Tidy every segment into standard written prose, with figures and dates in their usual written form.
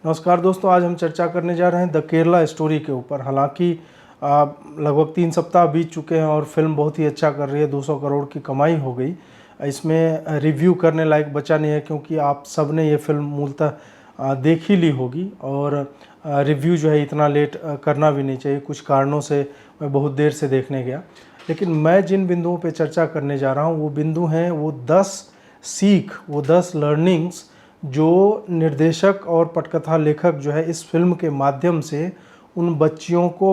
नमस्कार दोस्तों, आज हम चर्चा करने जा रहे हैं द केरला स्टोरी के ऊपर। हालांकि लगभग 3 सप्ताह बीत चुके हैं और फिल्म बहुत ही अच्छा कर रही है। 200 करोड़ की कमाई हो गई। इसमें रिव्यू करने लायक बचा नहीं है क्योंकि आप सब ने ये फिल्म मूलतः देख ही ली होगी और रिव्यू जो है इतना लेट करना भी नहीं चाहिए। कुछ कारणों से मैं बहुत देर से देखने गया, लेकिन मैं जिन बिंदुओं पे चर्चा करने जा रहा हूँ वो बिंदु हैं वो 10 लर्निंग्स जो निर्देशक और पटकथा लेखक जो है इस फिल्म के माध्यम से उन बच्चों को,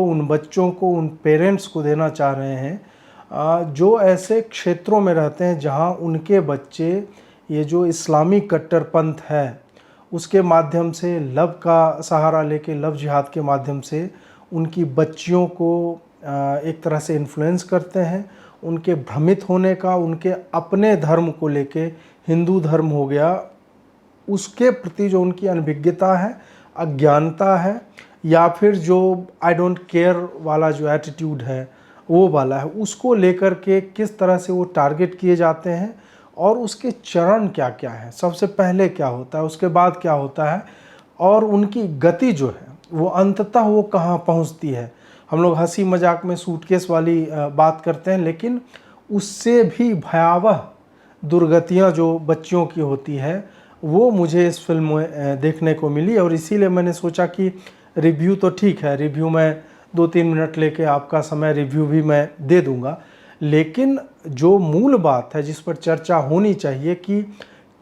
उन पेरेंट्स को देना चाह रहे हैं जो ऐसे क्षेत्रों में रहते हैं जहां उनके बच्चे ये जो इस्लामी कट्टरपंथ है उसके माध्यम से लव का सहारा लेके, लव जिहाद के माध्यम से उनकी बच्चियों को एक तरह से इन्फ्लुएंस करते हैं। उनके भ्रमित होने का, उनके अपने धर्म को लेके, हिंदू धर्म हो गया, उसके प्रति जो उनकी अनभिज्ञता है, अज्ञानता है, या फिर जो आई डोंट केयर वाला जो एटीट्यूड है वो वाला है, उसको लेकर के किस तरह से वो टारगेट किए जाते हैं और उसके चरण क्या क्या है। सबसे पहले क्या होता है, उसके बाद क्या होता है और उनकी गति जो है वो अंततः वो कहाँ पहुँचती है। हम लोग हंसी मजाक में सूटकेस वाली बात करते हैं, लेकिन उससे भी भयावह दुर्गतियाँ जो बच्चियों की होती है वो मुझे इस फिल्म में देखने को मिली। और इसीलिए मैंने सोचा कि रिव्यू तो ठीक है, रिव्यू में 2-3 मिनट लेके आपका समय रिव्यू भी मैं दे दूंगा, लेकिन जो मूल बात है जिस पर चर्चा होनी चाहिए कि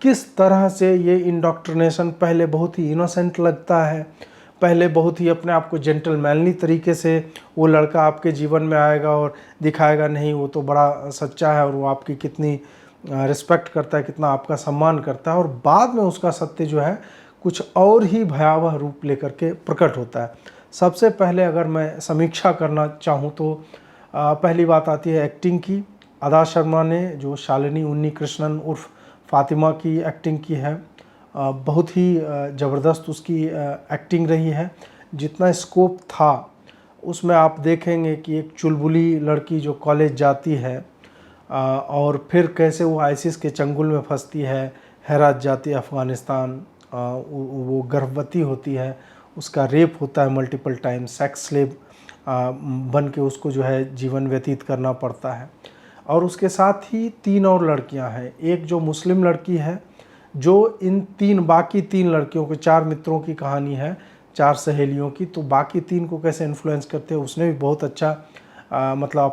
किस तरह से ये इंडोक्ट्रिनेशन पहले बहुत ही इनोसेंट लगता है, पहले बहुत ही अपने आप को जेंटलमैनली तरीके से वो लड़का आपके जीवन में आएगा और दिखाएगा नहीं वो तो बड़ा सच्चा है और वो आपकी कितनी रिस्पेक्ट करता है, कितना आपका सम्मान करता है, और बाद में उसका सत्य जो है कुछ और ही भयावह रूप लेकर के प्रकट होता है। सबसे पहले अगर मैं समीक्षा करना चाहूँ तो पहली बात आती है एक्टिंग की। अदा शर्मा ने जो शालिनी उन्नीकृष्णन उर्फ फातिमा की एक्टिंग की है, बहुत ही ज़बरदस्त उसकी एक्टिंग रही है। जितना स्कोप था उसमें आप देखेंगे कि एक चुलबुली लड़की जो कॉलेज जाती है और फिर कैसे वो आईसिस के चंगुल में फंसती है, हेरात जाती है अफ़गानिस्तान, वो गर्भवती होती है, उसका रेप होता है मल्टीपल टाइम, सेक्स स्लेव बन के उसको जो है जीवन व्यतीत करना पड़ता है। और उसके साथ ही 3 और लड़कियां हैं। एक जो मुस्लिम लड़की है जो इन बाकी 3 लड़कियों के 4 मित्रों की कहानी है, 4 सहेलियों की, तो बाकी 3 को कैसे इन्फ्लुएंस करते हैं उसने भी बहुत अच्छा मतलब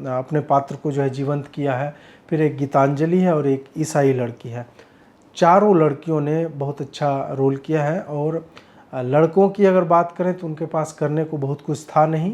अपने पात्र को जो है जीवंत किया है। फिर एक गीतांजलि है और एक ईसाई लड़की है। चारों लड़कियों ने बहुत अच्छा रोल किया है। और लड़कों की अगर बात करें तो उनके पास करने को बहुत कुछ था नहीं।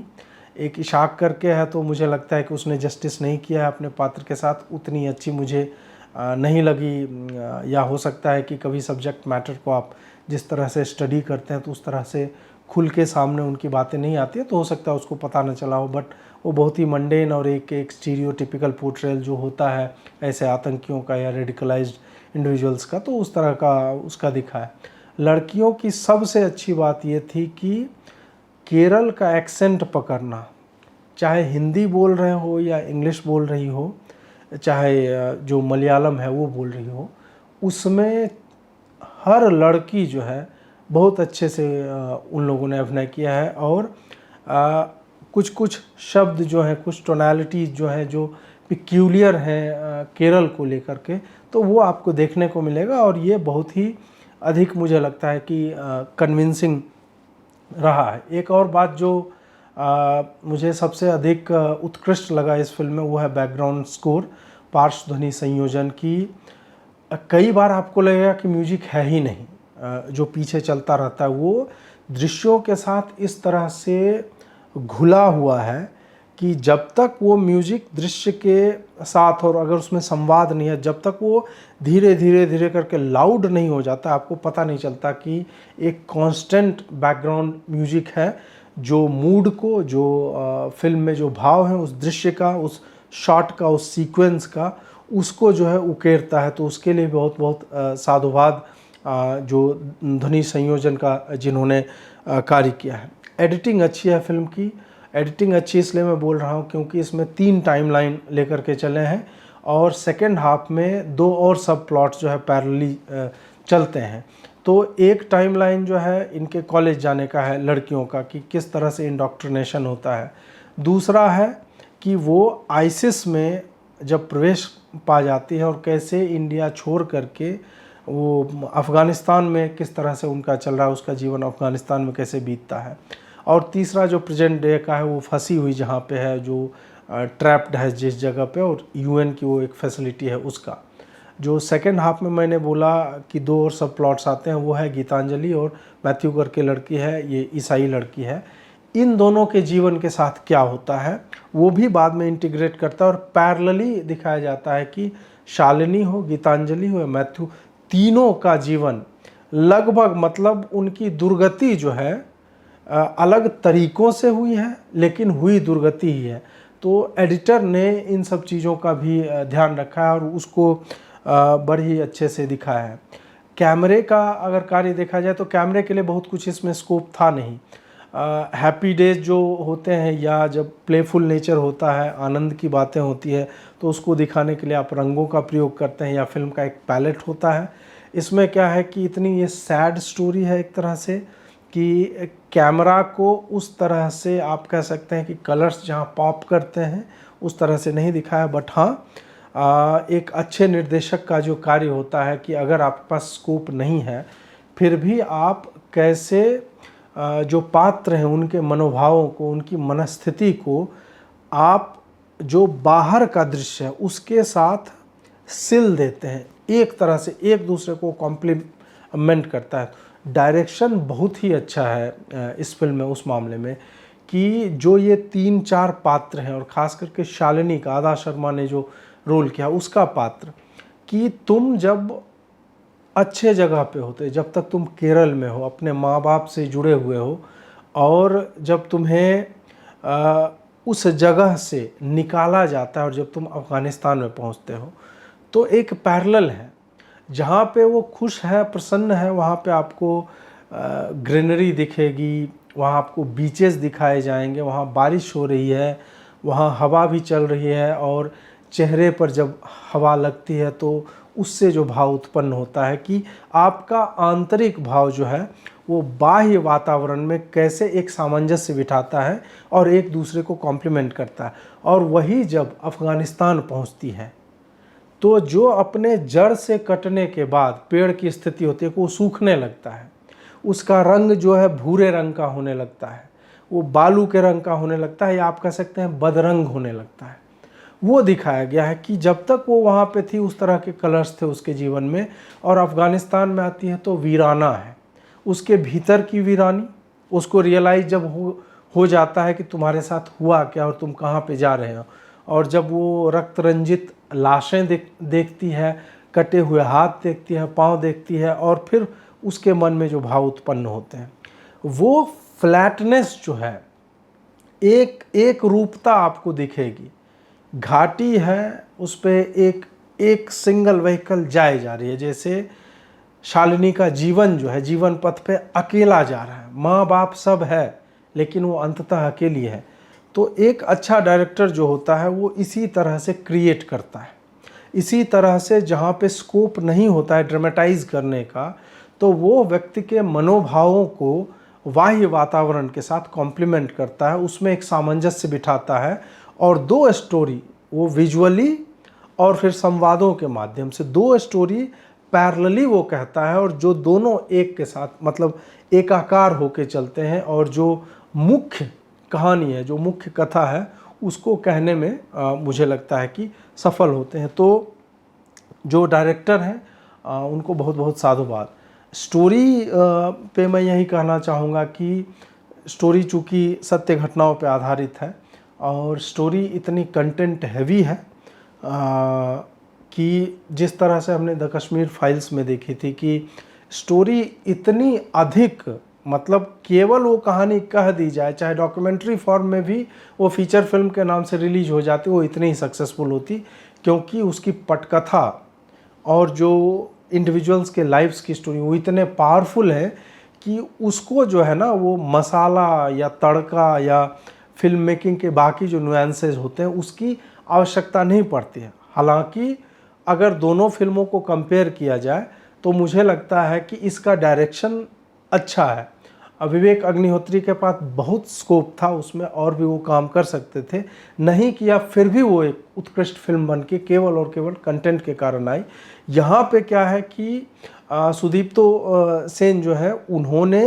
एक इशाक करके है तो मुझे लगता है कि उसने जस्टिस नहीं किया है अपने पात्र के साथ, उतनी अच्छी मुझे नहीं लगी। या हो सकता है कि कभी सब्जेक्ट मैटर को आप जिस तरह से स्टडी करते हैं तो उस तरह से खुल के सामने उनकी बातें नहीं आती है, तो हो सकता है उसको पता न चला हो। बट वो बहुत ही मंडेन और एक स्टीरियोटिपिकल पोर्ट्रेल जो होता है ऐसे आतंकियों का या रेडिकलाइज्ड इंडिविजुअल्स का, तो उस तरह का उसका दिखा है। लड़कियों की सबसे अच्छी बात ये थी कि केरल का एक्सेंट पकड़ना, चाहे हिंदी बोल रहे हो या इंग्लिश बोल रही हो, चाहे जो मलयालम है वो बोल रही हो, उसमें हर लड़की जो है बहुत अच्छे से उन लोगों ने अभिनय किया है। और कुछ कुछ शब्द जो हैं, कुछ टोनैलिटीज़ जो हैं जो पिक्यूलियर हैं केरल को लेकर के, तो वो आपको देखने को मिलेगा। और ये बहुत ही अधिक मुझे लगता है कि कन्विंसिंग रहा है। एक और बात जो मुझे सबसे अधिक उत्कृष्ट लगा इस फिल्म में वो है बैकग्राउंड स्कोर, पार्श्व ध्वनि संयोजन की। कई बार आपको लगेगा कि म्यूजिक है ही नहीं, जो पीछे चलता रहता है वो दृश्यों के साथ इस तरह से घुला हुआ है कि जब तक वो म्यूजिक दृश्य के साथ और अगर उसमें संवाद नहीं है, जब तक वो धीरे धीरे धीरे करके लाउड नहीं हो जाता, आपको पता नहीं चलता कि एक कांस्टेंट बैकग्राउंड म्यूजिक है जो मूड को, जो फिल्म में जो भाव है उस दृश्य का, उस शॉट का, उस सीक्वेंस का, उसको जो है उकेरता है। तो उसके लिए बहुत बहुत साधुवाद जो ध्वनि संयोजन का जिन्होंने कार्य किया है। एडिटिंग अच्छी है फिल्म की। एडिटिंग अच्छी इसलिए मैं बोल रहा हूँ क्योंकि इसमें 3 टाइमलाइन लेकर के चले हैं और सेकेंड हाफ में 2 और सब प्लॉट्स जो है पैरेलली चलते हैं। तो एक टाइमलाइन जो है इनके कॉलेज जाने का है लड़कियों का, कि किस तरह से इंडोक्ट्रिनेशन होता है। दूसरा है कि वो आईसिस में जब प्रवेश पा जाती है और कैसे इंडिया छोड़ करके वो अफ़गानिस्तान में किस तरह से उनका चल रहा है, उसका जीवन अफ़गानिस्तान में कैसे बीतता है। और तीसरा जो प्रेजेंट डे का है, वो फंसी हुई जहाँ पे है, जो ट्रैप्ड है जिस जगह पे, और यूएन की वो एक फैसिलिटी है उसका। जो सेकेंड हाफ में मैंने बोला कि दो और सब प्लॉट्स आते हैं, वो है गीतांजलि और मैथ्यू करके लड़की है, ये ईसाई लड़की है। इन दोनों के जीवन के साथ क्या होता है वो भी बाद में इंटीग्रेट करता है, और पैरेलली दिखाया जाता है कि शालिनी हो, गीतांजलि हो या मैथ्यू, तीनों का जीवन लगभग, मतलब उनकी दुर्गति जो है अलग तरीक़ों से हुई है, लेकिन हुई दुर्गति ही है। तो एडिटर ने इन सब चीज़ों का भी ध्यान रखा है और उसको बड़ी अच्छे से दिखाया है। कैमरे का अगर कार्य देखा जाए तो कैमरे के लिए बहुत कुछ इसमें स्कोप था नहीं। हैप्पी डेज जो होते हैं या जब प्लेफुल नेचर होता है, आनंद की बातें होती है, तो उसको दिखाने के लिए आप रंगों का प्रयोग करते हैं या फिल्म का एक पैलेट होता है। इसमें क्या है कि इतनी ये सैड स्टोरी है एक तरह से, कि कैमरा को उस तरह से आप कह सकते हैं कि कलर्स जहाँ पॉप करते हैं उस तरह से नहीं दिखाया। बट हाँ, एक अच्छे निर्देशक का जो कार्य होता है कि अगर आपके पास स्कोप नहीं है, फिर भी आप कैसे जो पात्र हैं उनके मनोभावों को, उनकी मनस्थिति को आप जो बाहर का दृश्य है उसके साथ सिल देते हैं, एक तरह से एक दूसरे को कॉम्प्लीमेंट करता है। डायरेक्शन बहुत ही अच्छा है इस फिल्म में उस मामले में, कि जो ये 3-4 पात्र हैं, और ख़ास करके शालिनी का, आदा शर्मा ने जो रोल किया उसका पात्र, कि तुम जब अच्छे जगह पे होते, जब तक तुम केरल में हो, अपने माँ बाप से जुड़े हुए हो, और जब तुम्हें उस जगह से निकाला जाता है और जब तुम अफ़गानिस्तान में पहुँचते हो, तो एक पैरेलल है। जहाँ पे वो खुश है, प्रसन्न है, वहाँ पे आपको ग्रीनरी दिखेगी, वहाँ आपको बीचेस दिखाए जाएंगे, वहाँ बारिश हो रही है, वहाँ हवा भी चल रही है, और चेहरे पर जब हवा लगती है तो उससे जो भाव उत्पन्न होता है कि आपका आंतरिक भाव जो है वो बाह्य वातावरण में कैसे एक सामंजस्य बिठाता है और एक दूसरे को कॉम्प्लीमेंट करता है। और वही जब अफ़गानिस्तान पहुंचती है तो जो अपने जड़ से कटने के बाद पेड़ की स्थिति होती है, वो सूखने लगता है, उसका रंग जो है भूरे रंग का होने लगता है, वो बालू के रंग का होने लगता है, या आप कह सकते हैं बदरंग होने लगता है। वो दिखाया गया है कि जब तक वो वहाँ पे थी उस तरह के कलर्स थे उसके जीवन में, और अफ़गानिस्तान में आती है तो वीराना है, उसके भीतर की वीरानी, उसको रियलाइज़ जब हो जाता है कि तुम्हारे साथ हुआ क्या और तुम कहाँ पे जा रहे हो। और जब वो रक्त रंजित लाशें देखती है, कटे हुए हाथ देखती है, पाँव देखती है, और फिर उसके मन में जो भाव उत्पन्न होते हैं, वो फ्लैटनेस जो है, एक रूपता आपको दिखेगी। घाटी है, उस पर एक सिंगल व्हीकल जाए जा रही है, जैसे शालिनी का जीवन जो है जीवन पथ पे अकेला जा रहा है, माँ बाप सब है लेकिन वो अंततः अकेली है। तो एक अच्छा डायरेक्टर जो होता है वो इसी तरह से क्रिएट करता है, इसी तरह से जहाँ पे स्कोप नहीं होता है ड्रामेटाइज करने का, तो वो व्यक्ति के मनोभावों को बाह्य वातावरण के साथ कॉम्प्लीमेंट करता है, उसमें एक सामंजस्य बिठाता है, और दो स्टोरी वो विजुअली और फिर संवादों के माध्यम से दो स्टोरी पैरेलली वो कहता है, और जो दोनों एक के साथ मतलब एकाकार होके चलते हैं, और जो मुख्य कहानी है, जो मुख्य कथा है, उसको कहने में मुझे लगता है कि सफल होते हैं। तो जो डायरेक्टर हैं उनको बहुत बहुत साधुवाद। स्टोरी पे मैं यही कहना चाहूँगा कि स्टोरी चूँकि सत्य घटनाओं पे आधारित है, और स्टोरी इतनी कंटेंट हैवी है कि जिस तरह से हमने द कश्मीर फाइल्स में देखी थी कि स्टोरी इतनी अधिक, मतलब केवल वो कहानी कह दी जाए, चाहे डॉक्यूमेंट्री फॉर्म में भी वो फीचर फिल्म के नाम से रिलीज हो जाती, वो इतनी ही सक्सेसफुल होती, क्योंकि उसकी पटकथा और जो इंडिविजुअल्स के लाइफ्स की स्टोरी वो इतने पावरफुल है कि उसको जो है ना वो मसाला या तड़का या फिल्म मेकिंग के बाकी जो नुआंसेस होते हैं उसकी आवश्यकता नहीं पड़ती है। हालांकि अगर दोनों फिल्मों को कंपेयर किया जाए तो मुझे लगता है कि इसका डायरेक्शन अच्छा है। विवेक अग्निहोत्री के पास बहुत स्कोप था उसमें, और भी वो काम कर सकते थे, नहीं किया, फिर भी वो एक उत्कृष्ट फिल्म बन के केवल और केवल कंटेंट के कारण आई। यहाँ पे क्या है कि सुदीप्तो सेन जो है उन्होंने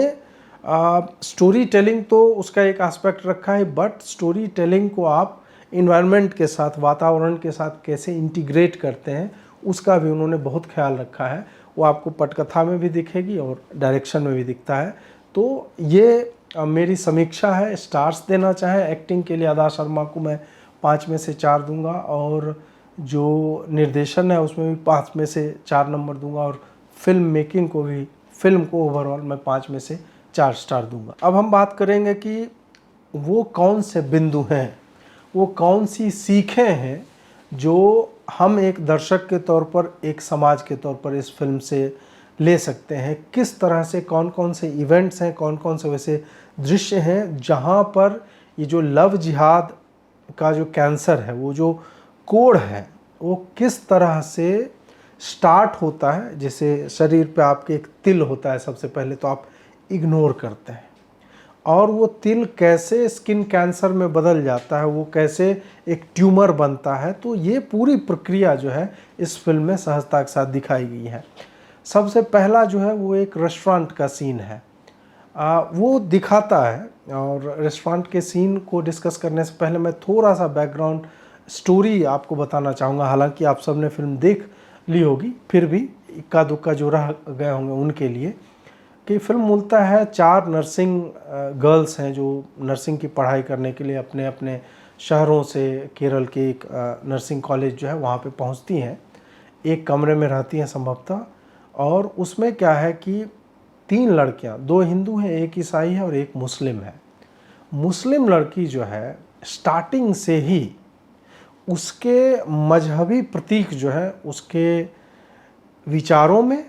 स्टोरी टेलिंग तो उसका एक एस्पेक्ट रखा है, बट स्टोरी टेलिंग को आप इन्वायरमेंट के साथ, वातावरण के साथ कैसे इंटीग्रेट करते हैं उसका भी उन्होंने बहुत ख्याल रखा है। वो आपको पटकथा में भी दिखेगी और डायरेक्शन में भी दिखता है। तो ये मेरी समीक्षा है। स्टार्स देना चाहें एक्टिंग के लिए अदा शर्मा को मैं 5 में से 4 दूंगा, और जो निर्देशन है उसमें भी 5 में से 4 नंबर दूंगा, और फिल्म मेकिंग को भी, फिल्म को ओवरऑल मैं 5 में से 4 स्टार दूंगा। अब हम बात करेंगे कि वो कौन से बिंदु हैं, वो कौन सी सीखें हैं जो हम एक दर्शक के तौर पर, एक समाज के तौर पर इस फिल्म से ले सकते हैं। किस तरह से, कौन कौन से इवेंट्स हैं, कौन कौन से वैसे दृश्य हैं जहाँ पर ये जो लव जिहाद का जो कैंसर है, वो जो कोड है, वो किस तरह से स्टार्ट होता है। जैसे शरीर पे आपके एक तिल होता है, सबसे पहले तो आप इग्नोर करते हैं, और वो तिल कैसे स्किन कैंसर में बदल जाता है, वो कैसे एक ट्यूमर बनता है। तो ये पूरी प्रक्रिया जो है इस फिल्म में सहजता के साथ दिखाई गई है। सबसे पहला जो है वो एक रेस्टोरेंट का सीन है, वो दिखाता है। और रेस्टोरेंट के सीन को डिस्कस करने से पहले मैं थोड़ा सा बैकग्राउंड स्टोरी आपको बताना चाहूँगा। हालांकि आप सबने फिल्म देख ली होगी, फिर भी इक्का दुक्का जो रह गए होंगे उनके लिए, कि फिल्म मूलतः है 4 नर्सिंग गर्ल्स हैं जो नर्सिंग की पढ़ाई करने के लिए अपने अपने शहरों से केरल के एक नर्सिंग कॉलेज जो है वहाँ पे पहुँचती हैं। एक कमरे में रहती हैं संभवतः, और उसमें क्या है कि 3 लड़कियाँ, 2 हिंदू हैं, 1 ईसाई है और 1 मुस्लिम है। मुस्लिम लड़की जो है स्टार्टिंग से ही उसके मजहबी प्रतीक जो है उसके विचारों में,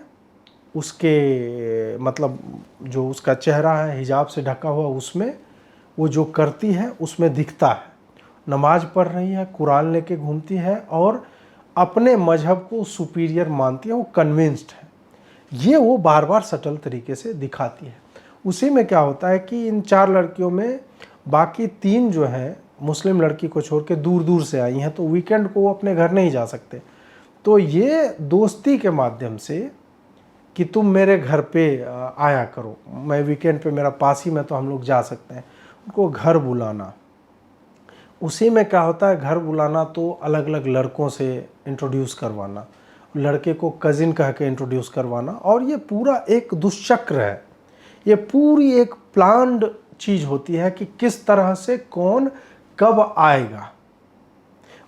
उसके मतलब जो उसका चेहरा है हिजाब से ढका हुआ, उसमें वो जो करती है उसमें दिखता है। नमाज पढ़ रही है, कुरान लेके घूमती है और अपने मजहब को सुपीरियर मानती है, वो कन्विंस्ड है। ये वो बार बार सटल तरीके से दिखाती है। उसी में क्या होता है कि इन 4 लड़कियों में बाकी 3 जो हैं, मुस्लिम लड़की को छोड़ के दूर दूर से आई हैं, तो वीकेंड को वो अपने घर नहीं जा सकते। तो ये दोस्ती के माध्यम से कि तुम मेरे घर पे आया करो, मैं वीकेंड पे, मेरा पास ही में, तो हम लोग जा सकते हैं, उनको घर बुलाना। उसी में क्या होता है, घर बुलाना तो अलग अलग लड़कों से इंट्रोड्यूस करवाना, लड़के को कज़िन कह के इंट्रोड्यूस करवाना, और ये पूरा एक दुष्चक्र है। ये पूरी एक प्लान्ड चीज़ होती है कि किस तरह से कौन कब आएगा,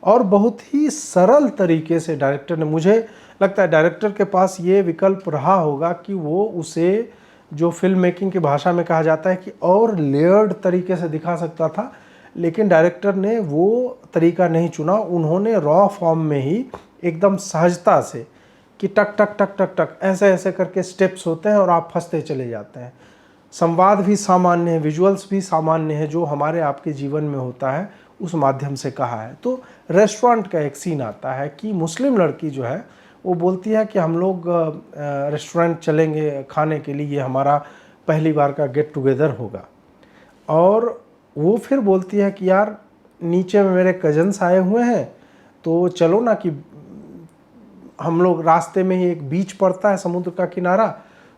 और बहुत ही सरल तरीके से डायरेक्टर ने, मुझे लगता है डायरेक्टर के पास ये विकल्प रहा होगा कि वो उसे, जो फिल्म मेकिंग की भाषा में कहा जाता है कि और लेयर्ड तरीके से दिखा सकता था, लेकिन डायरेक्टर ने वो तरीका नहीं चुना। उन्होंने रॉ फॉर्म में ही एकदम सहजता से कि टक टक टक टक टक ऐसे ऐसे करके स्टेप्स होते हैं और आप फंसते चले जाते हैं। संवाद भी सामान्य है, विजुअल्स भी सामान्य है, जो हमारे आपके जीवन में होता है उस माध्यम से कहा है। तो रेस्टोरेंट का एक सीन आता है कि मुस्लिम लड़की जो है वो बोलती है कि हम लोग रेस्टोरेंट चलेंगे खाने के लिए, ये हमारा पहली बार का गेट टुगेदर होगा। और वो फिर बोलती है कि यार नीचे में मेरे कजन्स आए हुए हैं, तो चलो ना कि हम लोग, रास्ते में ही एक बीच पड़ता है, समुद्र का किनारा,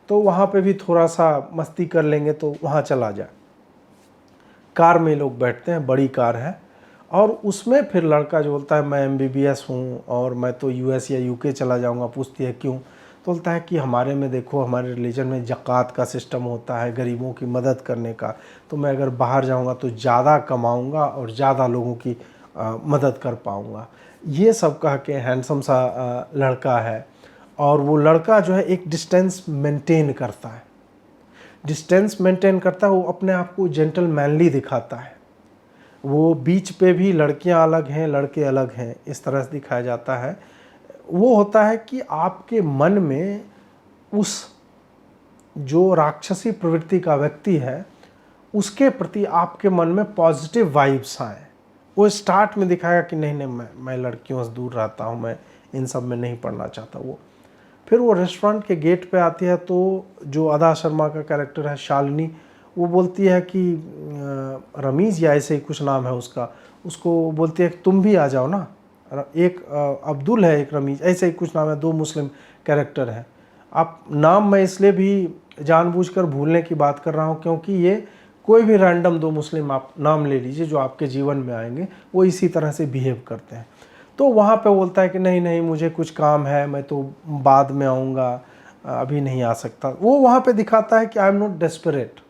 तो वहाँ पे भी थोड़ा सा मस्ती कर लेंगे, तो वहाँ चला जाए। कार में लोग बैठते हैं, बड़ी कार है, और उसमें फिर लड़का जो बोलता है मैं MBBS हूँ और मैं तो US या UK चला जाऊँगा। पूछती है क्यों, तो बोलता है कि हमारे में देखो, हमारे रिलीजन में ज़कात का सिस्टम होता है, गरीबों की मदद करने का, तो मैं अगर बाहर जाऊँगा तो ज़्यादा कमाऊँगा और ज़्यादा लोगों की मदद कर पाऊँगा। ये सब कह के हैंडसम सा लड़का है, और वो लड़का जो है एक डिस्टेंस मेंटेन करता है, वो अपने आप को जेंटल मैनली दिखाता है। वो बीच पे भी लड़कियां अलग हैं, लड़के अलग हैं, इस तरह से दिखाया जाता है। वो होता है कि आपके मन में उस जो राक्षसी प्रवृत्ति का व्यक्ति है उसके प्रति आपके मन में पॉजिटिव वाइब्स आए। वो स्टार्ट में दिखाएगा कि नहीं मैं लड़कियों से दूर रहता हूँ, मैं इन सब में नहीं पढ़ना चाहता। वो फिर वो रेस्टोरेंट के गेट पे आती है तो जो अदा शर्मा का कैरेक्टर है शालिनी, वो बोलती है कि रमीज़ या ऐसे ही कुछ नाम है उसका, उसको बोलती है कि तुम भी आ जाओ ना। एक अब्दुल है, एक रमीज़, ऐसे ही कुछ नाम है, दो मुस्लिम कैरेक्टर हैं। आप नाम मैं इसलिए भी जानबूझकर भूलने की बात कर रहा हूँ क्योंकि ये कोई भी रैंडम दो मुस्लिम आप नाम ले लीजिए जो आपके जीवन में आएंगे, वो इसी तरह से बिहेव करते हैं। तो वहाँ पे बोलता है कि नहीं नहीं मुझे कुछ काम है, मैं तो बाद में आऊँगा, अभी नहीं आ सकता। वो वहाँ पे दिखाता है कि आई एम नॉट डेस्परेट,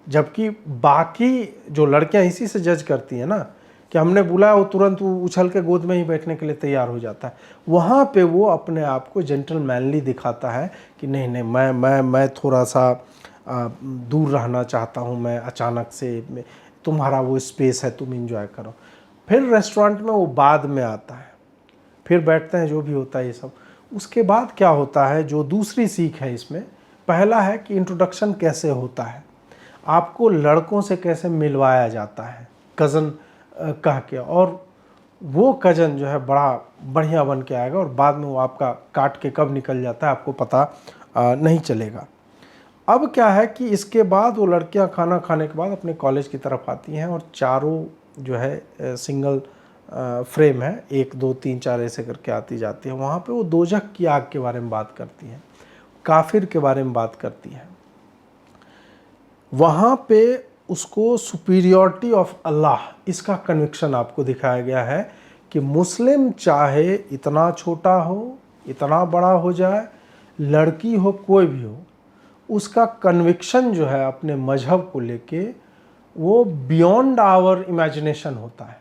जबकि बाकी जो लड़कियां इसी से जज करती हैं ना कि हमने बुलाया, वो तुरंत वो उछल के गोद में ही बैठने के लिए तैयार हो जाता है। वहाँ पे वो अपने आप को जेंटलमैनली दिखाता है कि नहीं नहीं मैं थोड़ा सा दूर रहना चाहता हूँ, मैं अचानक से, तुम्हारा वो स्पेस है, तुम इंजॉय करो। फिर रेस्टोरेंट में वो बाद में आता है, फिर बैठते हैं, जो भी होता है ये सब। उसके बाद क्या होता है, जो दूसरी सीख है इसमें, पहला है कि इंट्रोडक्शन कैसे होता है, आपको लड़कों से कैसे मिलवाया जाता है कज़न कह के, और वो कज़न जो है बड़ा बढ़िया बन के आएगा और बाद में वो आपका काट के कब निकल जाता है आपको पता नहीं चलेगा। अब क्या है कि इसके बाद वो लड़कियां खाना खाने के बाद अपने कॉलेज की तरफ आती हैं और चारों जो है सिंगल फ्रेम है, 1 2 3 4 ऐसे करके आती जाती है। वहाँ पे वो दोजख की आग के बारे में बात करती हैं, काफिर के बारे में बात करती हैं। वहाँ पे उसको सुपीरियॉरिटी ऑफ अल्लाह, इसका कन्विक्शन आपको दिखाया गया है कि मुस्लिम चाहे इतना छोटा हो, इतना बड़ा हो जाए, लड़की हो, कोई भी हो, उसका कन्विक्शन जो है अपने मजहब को लेके वो बियॉन्ड आवर इमेजिनेशन होता है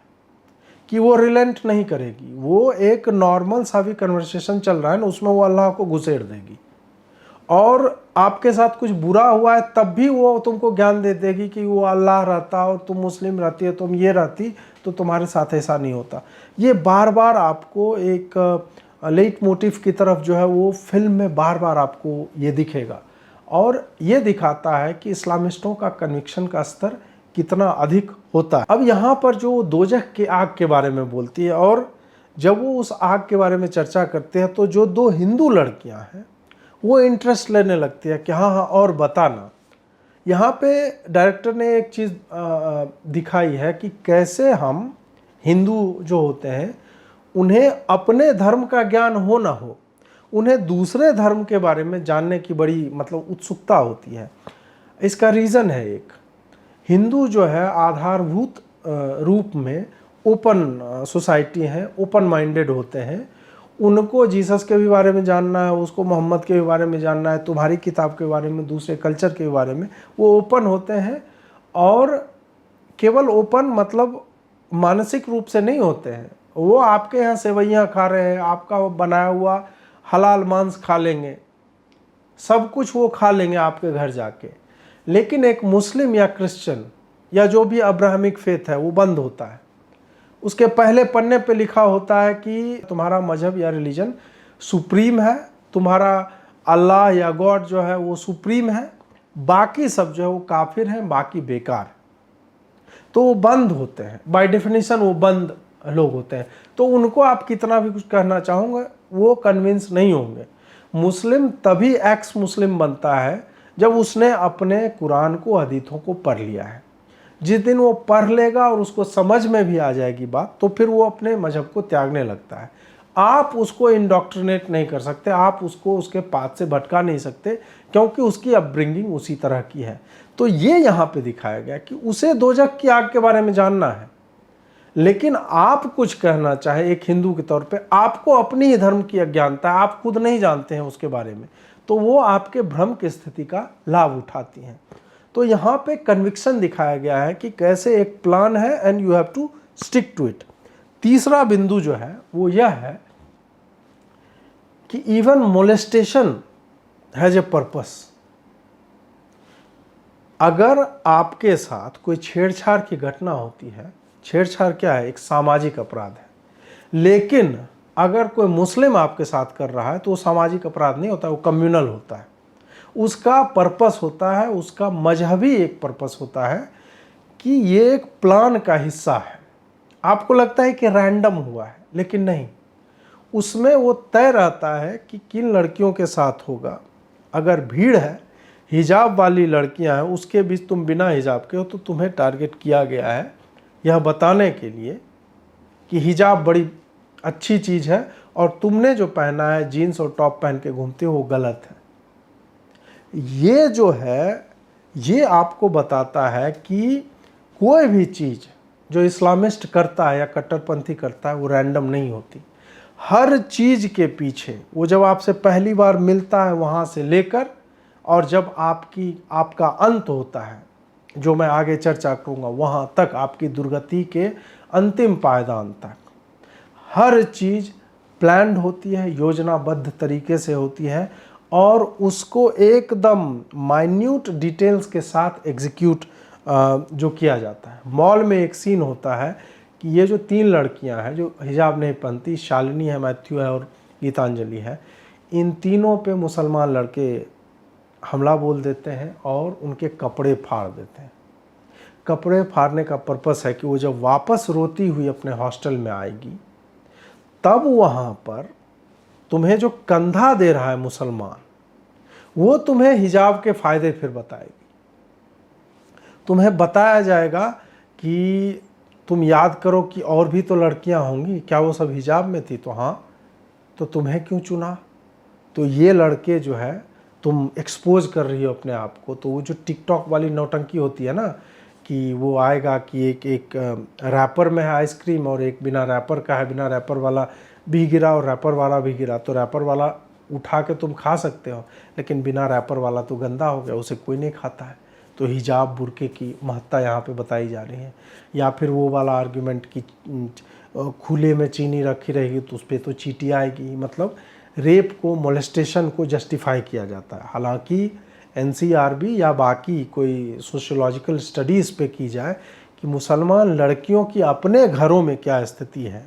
कि वो रिलेंट नहीं करेगी। वो एक नॉर्मल सा भी कन्वर्सेशन चल रहा है ना, उसमें वो अल्लाह को घुसेड़ देगी, और आपके साथ कुछ बुरा हुआ है तब भी वो तुमको ज्ञान दे देगी कि वो अल्लाह रहता और तुम मुस्लिम रहती है, तुम ये रहती तो तुम्हारे साथ ऐसा नहीं होता। ये बार बार आपको एक लेट मोटिव की तरफ जो है वो फिल्म में बार बार आपको ये दिखेगा, और ये दिखाता है कि इस्लामिस्टों का कन्विक्शन का स्तर कितना अधिक होता है। अब यहाँ पर जो दोजख के आग के बारे में बोलती है, और जब वो उस आग के बारे में चर्चा करते हैं तो जो 2 हिंदू लड़कियां हैं वो इंटरेस्ट लेने लगती है कि हाँ हाँ और बताना। यहाँ पे डायरेक्टर ने एक चीज़ दिखाई है कि कैसे हम हिंदू जो होते हैं उन्हें अपने धर्म का ज्ञान हो ना हो, उन्हें दूसरे धर्म के बारे में जानने की बड़ी मतलब उत्सुकता होती है। इसका रीज़न है, एक हिंदू जो है आधारभूत रूप में ओपन सोसाइटी है, ओपन माइंडेड होते हैं। उनको जीसस के भी बारे में जानना है, उसको मोहम्मद के भी बारे में जानना है, तुम्हारी किताब के बारे में, दूसरे कल्चर के बारे में, वो ओपन होते हैं। और केवल ओपन मतलब मानसिक रूप से नहीं होते हैं, वो आपके यहाँ सेवैयाँ खा रहे हैं, आपका बनाया हुआ हलाल मांस खा लेंगे, सब कुछ वो खा लेंगे आपके घर जाके। लेकिन एक मुस्लिम या क्रिश्चियन या जो भी अब्राहमिक फेथ है वो बंद होता है, उसके पहले पन्ने पे लिखा होता है कि तुम्हारा मजहब या रिलीजन सुप्रीम है, तुम्हारा अल्लाह या गॉड जो है वो सुप्रीम है, बाकी सब जो है वो काफिर हैं, बाकी बेकार। तो वो बंद होते हैं, बाय डेफिनेशन वो बंद लोग होते हैं। तो उनको आप कितना भी कुछ कहना चाहोगे वो कन्विंस नहीं होंगे। मुस्लिम तभी एक्स मुस्लिम बनता है जब उसने अपने कुरान को, हदीथों को पढ़ लिया है। जिस दिन वो पढ़ लेगा और उसको समझ में भी आ जाएगी बात, तो फिर वो अपने मजहब को त्यागने लगता है। आप उसको इंडोक्ट्रिनेट नहीं कर सकते, आप उसको उसके पाथ से भटका नहीं सकते, क्योंकि उसकी अपब्रिंगिंग उसी तरह की है। तो ये यहाँ पे दिखाया गया कि उसे दोजख की आग के बारे में जानना है, लेकिन आप कुछ कहना चाहे एक हिंदू के तौर पे, आपको अपनी ही धर्म की अज्ञानता है, आप खुद नहीं जानते हैं उसके बारे में, तो वो आपके भ्रम की स्थिति का लाभ उठाती हैं। तो यहाँ पे कन्विक्शन दिखाया गया है कि कैसे एक प्लान है and you have to stick to it. तीसरा बिंदु जो है वो यह है कि even molestation has a purpose. अगर आपके साथ कोई छेड़छाड़ की घटना होती है, छेड़छाड़ क्या है, एक सामाजिक अपराध है, लेकिन अगर कोई मुस्लिम आपके साथ कर रहा है तो वो सामाजिक अपराध नहीं होता, वो कम्युनल होता है। उसका पर्पस होता है, उसका मजहबी एक पर्पस होता है कि ये एक प्लान का हिस्सा है। आपको लगता है कि रैंडम हुआ है, लेकिन नहीं, उसमें वो तय रहता है कि किन लड़कियों के साथ होगा। अगर भीड़ है, हिजाब वाली लड़कियां हैं, उसके बीच तुम बिना हिजाब के हो, तो तुम्हें टारगेट किया गया है यह बताने के लिए कि हिजाब बड़ी अच्छी चीज़ है और तुमने जो पहना है जीन्स और टॉप पहन के घूमते हो वो गलत है। ये जो है ये आपको बताता है कि कोई भी चीज़ जो इस्लामिस्ट करता है या कट्टरपंथी करता है वो रैंडम नहीं होती। हर चीज़ के पीछे वो जब आपसे पहली बार मिलता है वहाँ से लेकर और जब आपका अंत होता है, जो मैं आगे चर्चा करूँगा, वहाँ तक आपकी दुर्गति के अंतिम पायदान तक हर चीज़ प्लान्ड होती है, योजनाबद्ध तरीके से होती है और उसको एकदम माइन्यूट डिटेल्स के साथ एग्जीक्यूट जो किया जाता है। मॉल में एक सीन होता है कि ये जो 3 लड़कियां हैं जो हिजाब नहीं पहनती, शालिनी है, मैथ्यू है और गीतांजलि है, इन तीनों पे मुसलमान लड़के हमला बोल देते हैं और उनके कपड़े फाड़ देते हैं। कपड़े फाड़ने का पर्पस है कि वो जब वापस रोती हुई अपने हॉस्टल में आएगी तब वहाँ पर तुम्हें जो कंधा दे रहा है मुसलमान, वो तुम्हें हिजाब के फ़ायदे फिर बताएगी। तुम्हें बताया जाएगा कि तुम याद करो कि और भी तो लड़कियां होंगी, क्या वो सब हिजाब में थी? तो हाँ, तो तुम्हें क्यों चुना? तो ये लड़के जो है, तुम एक्सपोज कर रही हो अपने आप को। तो वो जो टिकटॉक वाली नौटंकी होती है ना, कि वो आएगा कि एक रैपर में है आइसक्रीम और एक बिना रैपर का है, बिना रैपर वाला भी गिरा और रैपर वाला भी गिरा, तो रैपर वाला उठा के तुम खा सकते हो, लेकिन बिना रैपर वाला तो गंदा हो गया, उसे कोई नहीं खाता है। तो हिजाब बुर्के की महत्ता यहाँ पे बताई जा रही है। या फिर वो वाला आर्ग्यूमेंट कि खुले में चीनी रखी रहेगी तो उस पर तो चींटी आएगी। मतलब रेप को, मोलेस्टेशन को जस्टिफाई किया जाता है। हालांकि एनसीआरबी या बाकी कोई सोशियोलॉजिकल स्टडीज़ पे की जाए कि मुसलमान लड़कियों की अपने घरों में क्या स्थिति है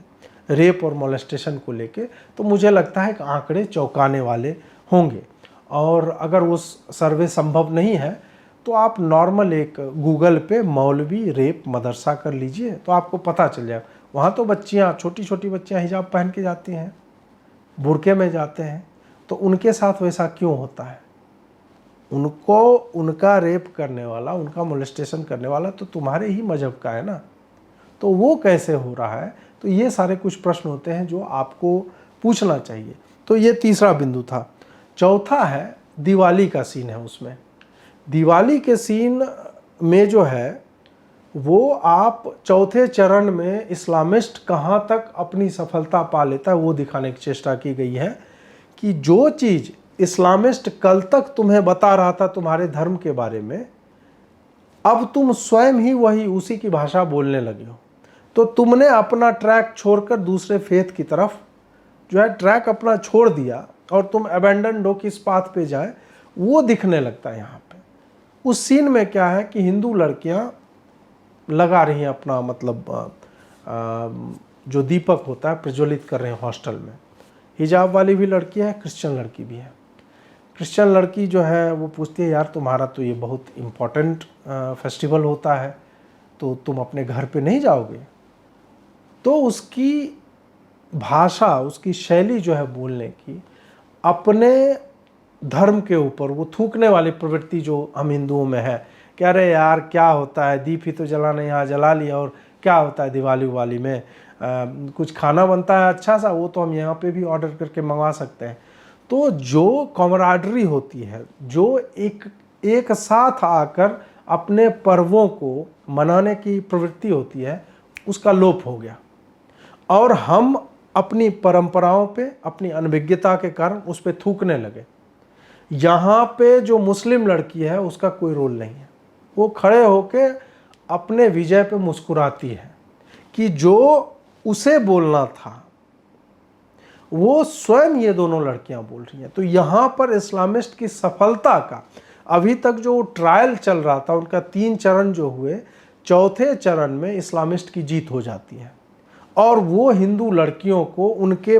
रेप और मोलेस्टेशन को लेके, तो मुझे लगता है कि आंकड़े चौंकाने वाले होंगे। और अगर वो सर्वे संभव नहीं है तो आप नॉर्मल एक गूगल पे मौलवी रेप मदरसा कर लीजिए तो आपको पता चल जाएगा। वहाँ तो बच्चियाँ, छोटी छोटी बच्चियाँ हिजाब पहन के जाती हैं, बुर्के में जाते हैं, तो उनके साथ वैसा क्यों होता है? उनको, उनका रेप करने वाला, उनका मोलेस्टेशन करने वाला तो तुम्हारे ही मजहब का है ना, तो वो कैसे हो रहा है? तो ये सारे कुछ प्रश्न होते हैं जो आपको पूछना चाहिए। तो ये तीसरा बिंदु था। चौथा है दिवाली का सीन है। उसमें दिवाली के सीन में जो है वो आप चौथे चरण में इस्लामिस्ट कहाँ तक अपनी सफलता पा लेता है वो दिखाने की चेष्टा की गई है कि जो चीज़ इस्लामिस्ट कल तक तुम्हें बता रहा था तुम्हारे धर्म के बारे में, अब तुम स्वयं ही वही उसी की भाषा बोलने लगे हो। तो तुमने अपना ट्रैक छोड़कर दूसरे फेथ की तरफ जो है ट्रैक अपना छोड़ दिया और तुम अबेंडन हो किस पाथ पे जाए, वो दिखने लगता है यहाँ पे। उस सीन में क्या है कि हिंदू लड़कियाँ लगा रही हैं अपना, मतलब जो दीपक होता है प्रज्वलित कर रहे हैं हॉस्टल में। हिजाब वाली भी लड़की है, क्रिश्चियन लड़की भी है। क्रिश्चियन लड़की जो है वो पूछती है, यार तुम्हारा तो ये बहुत इम्पोर्टेंट फेस्टिवल होता है, तो तुम अपने घर पे नहीं जाओगे? तो उसकी भाषा, उसकी शैली जो है बोलने की, अपने धर्म के ऊपर वो थूकने वाली प्रवृत्ति जो हम हिंदुओं में है कि अरे यार क्या होता है, दीप ही तो जलाना, यहाँ जला लिया, और क्या होता है दिवाली वाली में कुछ खाना बनता है अच्छा सा, वो तो हम यहाँ पे भी ऑर्डर करके मंगवा सकते हैं। तो जो कॉमराडरी होती है, जो एक साथ आकर अपने पर्वों को मनाने की प्रवृत्ति होती है, उसका लोप हो गया और हम अपनी परंपराओं पे, अपनी अनभिज्ञता के कारण उस पर थूकने लगे। यहाँ पे जो मुस्लिम लड़की है उसका कोई रोल नहीं है। वो खड़े होके अपने विजय पे मुस्कुराती है कि जो उसे बोलना था वो स्वयं ये दोनों लड़कियां बोल रही हैं। तो यहाँ पर इस्लामिस्ट की सफलता का अभी तक जो ट्रायल चल रहा था, उनका 3 चरण जो हुए, चौथे चरण में इस्लामिस्ट की जीत हो जाती है और वो हिंदू लड़कियों को उनके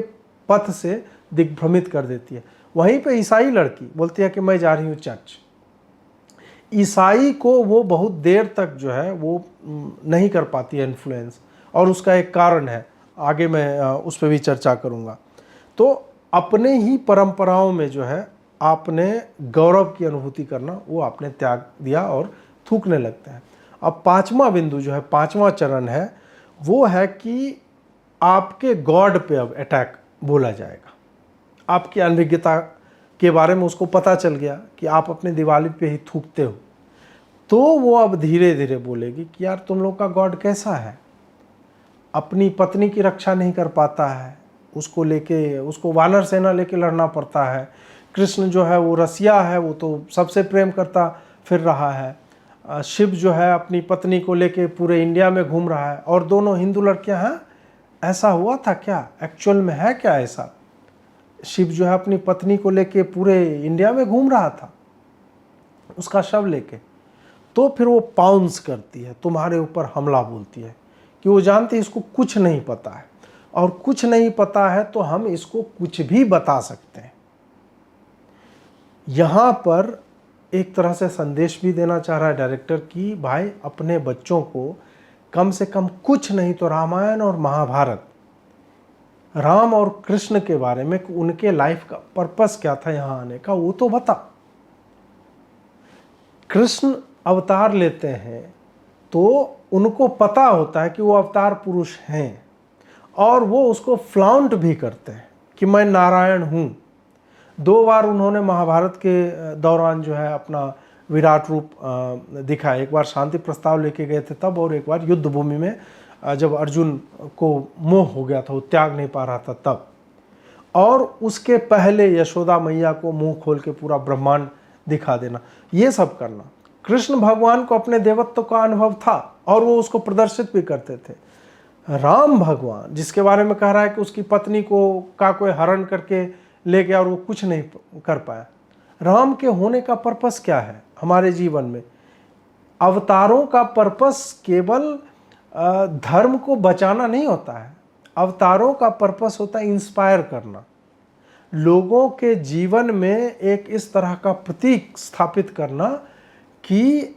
पथ से दिग्भ्रमित कर देती है। वहीं पे ईसाई लड़की बोलती है कि मैं जा रही हूँ चर्च। ईसाई को वो बहुत देर तक जो है वो नहीं कर पाती है इन्फ्लुएंस, और उसका एक कारण है, आगे मैं उस पर भी चर्चा करूँगा। तो अपने ही परंपराओं में जो है आपने गौरव की अनुभूति करना वो आपने त्याग दिया और थूकने लगते हैं। अब पांचवा बिंदु जो है, पांचवा चरण है, वो है कि आपके गॉड पे अब अटैक बोला जाएगा। आपकी अनभिज्ञता के बारे में उसको पता चल गया कि आप अपने दिवाली पे ही थूकते हो, तो वो अब धीरे धीरे बोलेगी कि यार तुम लोग का गॉड कैसा है, अपनी पत्नी की रक्षा नहीं कर पाता है, उसको लेके, उसको वानर सेना लेके लड़ना पड़ता है। कृष्ण जो है वो रसिया है, वो तो सबसे प्रेम करता फिर रहा है। शिव जो है अपनी पत्नी को लेके पूरे इंडिया में घूम रहा है, और दोनों हिंदू लड़कियां हैं। ऐसा हुआ था क्या, एक्चुअल में है क्या ऐसा? शिव जो है अपनी पत्नी को लेके पूरे इंडिया में घूम रहा था, उसका शव लेके। तो फिर वो पाउंस करती है, तुम्हारे ऊपर हमला बोलती है, कि वो जानती है इसको कुछ नहीं पता है, और कुछ नहीं पता है तो हम इसको कुछ भी बता सकते हैं। यहाँ पर एक तरह से संदेश भी देना चाह रहा है डायरेक्टर कि भाई अपने बच्चों को कम से कम कुछ नहीं तो रामायण और महाभारत, राम और कृष्ण के बारे में, उनके लाइफ का पर्पस क्या था यहाँ आने का, वो तो बता। कृष्ण अवतार लेते हैं तो उनको पता होता है कि वो अवतार पुरुष हैं, और वो उसको फ्लाउंट भी करते हैं कि मैं नारायण हूँ। 2 बार उन्होंने महाभारत के दौरान जो है अपना विराट रूप दिखाया। एक बार शांति प्रस्ताव लेके गए थे तब, और एक बार युद्ध भूमि में जब अर्जुन को मोह हो गया था, वो त्याग नहीं पा रहा था तब। और उसके पहले यशोदा मैया को मुंह खोल के पूरा ब्रह्मांड दिखा देना, ये सब करना। कृष्ण भगवान को अपने देवत्व का अनुभव था और वो उसको प्रदर्शित भी करते थे। राम भगवान जिसके बारे में कह रहा है कि उसकी पत्नी को का कोई हरण करके ले गया और वो कुछ नहीं कर पाया, राम के होने का पर्पस क्या है हमारे जीवन में? अवतारों का पर्पस केवल धर्म को बचाना नहीं होता है। अवतारों का पर्पस होता है इंस्पायर करना, लोगों के जीवन में एक इस तरह का प्रतीक स्थापित करना कि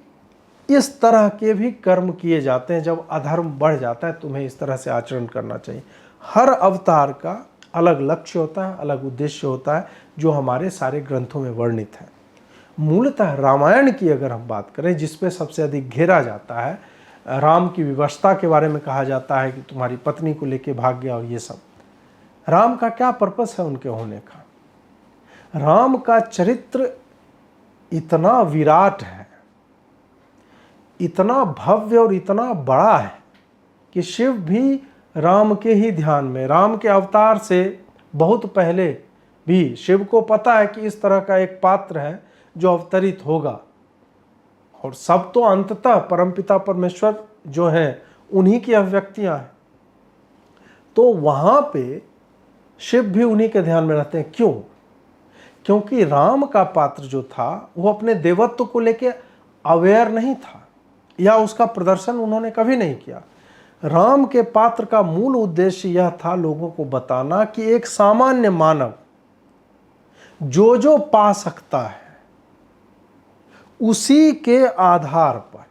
इस तरह के भी कर्म किए जाते हैं। जब अधर्म बढ़ जाता है तुम्हें इस तरह से आचरण करना चाहिए। हर अवतार का अलग लक्ष्य होता है, अलग उद्देश्य होता है, जो हमारे सारे ग्रंथों में वर्णित है। मूलतः रामायण की अगर हम बात करें, जिसपे सबसे अधिक घेरा जाता है, राम की विवशता के बारे में कहा जाता है कि तुम्हारी पत्नी को लेके भाग गया और ये सब। राम का क्या पर्पस है उनके होने का? राम का चरित्र इतना विराट है, इतना भव्य और इतना बड़ा है कि शिव भी राम के ही ध्यान में, राम के अवतार से बहुत पहले भी शिव को पता है कि इस तरह का एक पात्र है जो अवतरित होगा, और सब तो अंततः परमपिता परमेश्वर जो हैं उन्हीं की अभिव्यक्तियां हैं। तो वहां पे शिव भी उन्हीं के ध्यान में रहते हैं। क्यों? क्योंकि राम का पात्र जो था वो अपने देवत्व को लेके अवेयर नहीं था, या उसका प्रदर्शन उन्होंने कभी नहीं किया। राम के पात्र का मूल उद्देश्य यह था लोगों को बताना कि एक सामान्य मानव जो जो पा सकता है उसी के आधार पर,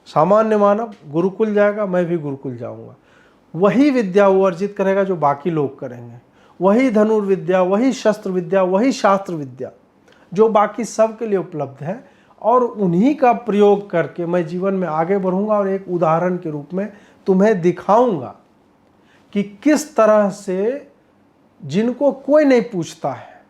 सामान्य मानव गुरुकुल जाएगा, मैं भी गुरुकुल जाऊंगा, वही विद्या वो अर्जित करेगा जो बाकी लोग करेंगे, वही धनुर्विद्या, वही शस्त्र विद्या, वही शास्त्र विद्या जो बाकी सब के लिए उपलब्ध है, और उन्हीं का प्रयोग करके मैं जीवन में आगे बढ़ूंगा और एक उदाहरण के रूप में तुम्हें दिखाऊंगा कि किस तरह से जिनको कोई नहीं पूछता है,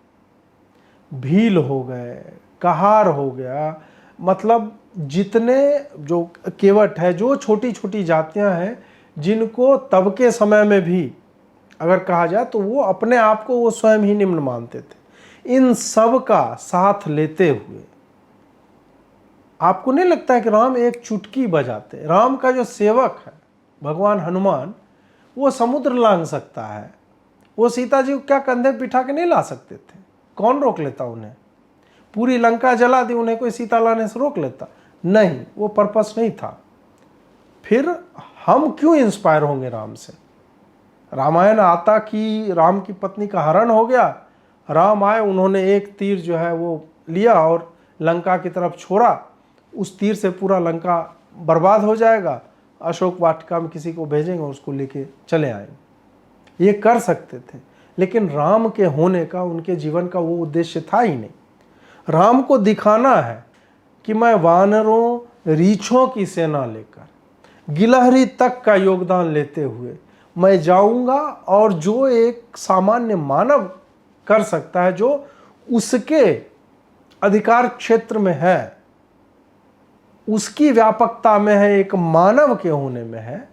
भील हो गए, कहार हो गया, मतलब जितने जो केवट है, जो छोटी छोटी जातियां हैं जिनको तब के समय में भी अगर कहा जाए तो वो अपने आप को वो स्वयं ही निम्न मानते थे, इन सब का साथ लेते हुए आपको नहीं लगता है कि राम एक चुटकी बजाते? राम का जो सेवक है भगवान हनुमान, वो समुद्र लांघ सकता है, वो सीता जी को क्या कंधे बिठा के नहीं ला सकते थे? कौन रोक लेता उन्हें? पूरी लंका जला दी, उन्हें कोई सीता लाने से रोक लेता? नहीं, वो पर्पस नहीं था। फिर हम क्यों इंस्पायर होंगे राम से? रामायण आता कि राम की पत्नी का हरण हो गया, राम आए, उन्होंने एक तीर जो है वो लिया और लंका की तरफ छोड़ा, उस तीर से पूरा लंका बर्बाद हो जाएगा, अशोक वाटिका में किसी को भेजेंगे और उसको लेके चले आएंगे। ये कर सकते थे, लेकिन राम के होने का, उनके जीवन का वो उद्देश्य था ही नहीं। राम को दिखाना है कि मैं वानरों, रीछों की सेना लेकर, गिलहरी तक का योगदान लेते हुए मैं जाऊंगा, और जो एक सामान्य मानव कर सकता है, जो उसके अधिकार क्षेत्र में है, उसकी व्यापकता में है, एक मानव के होने में है,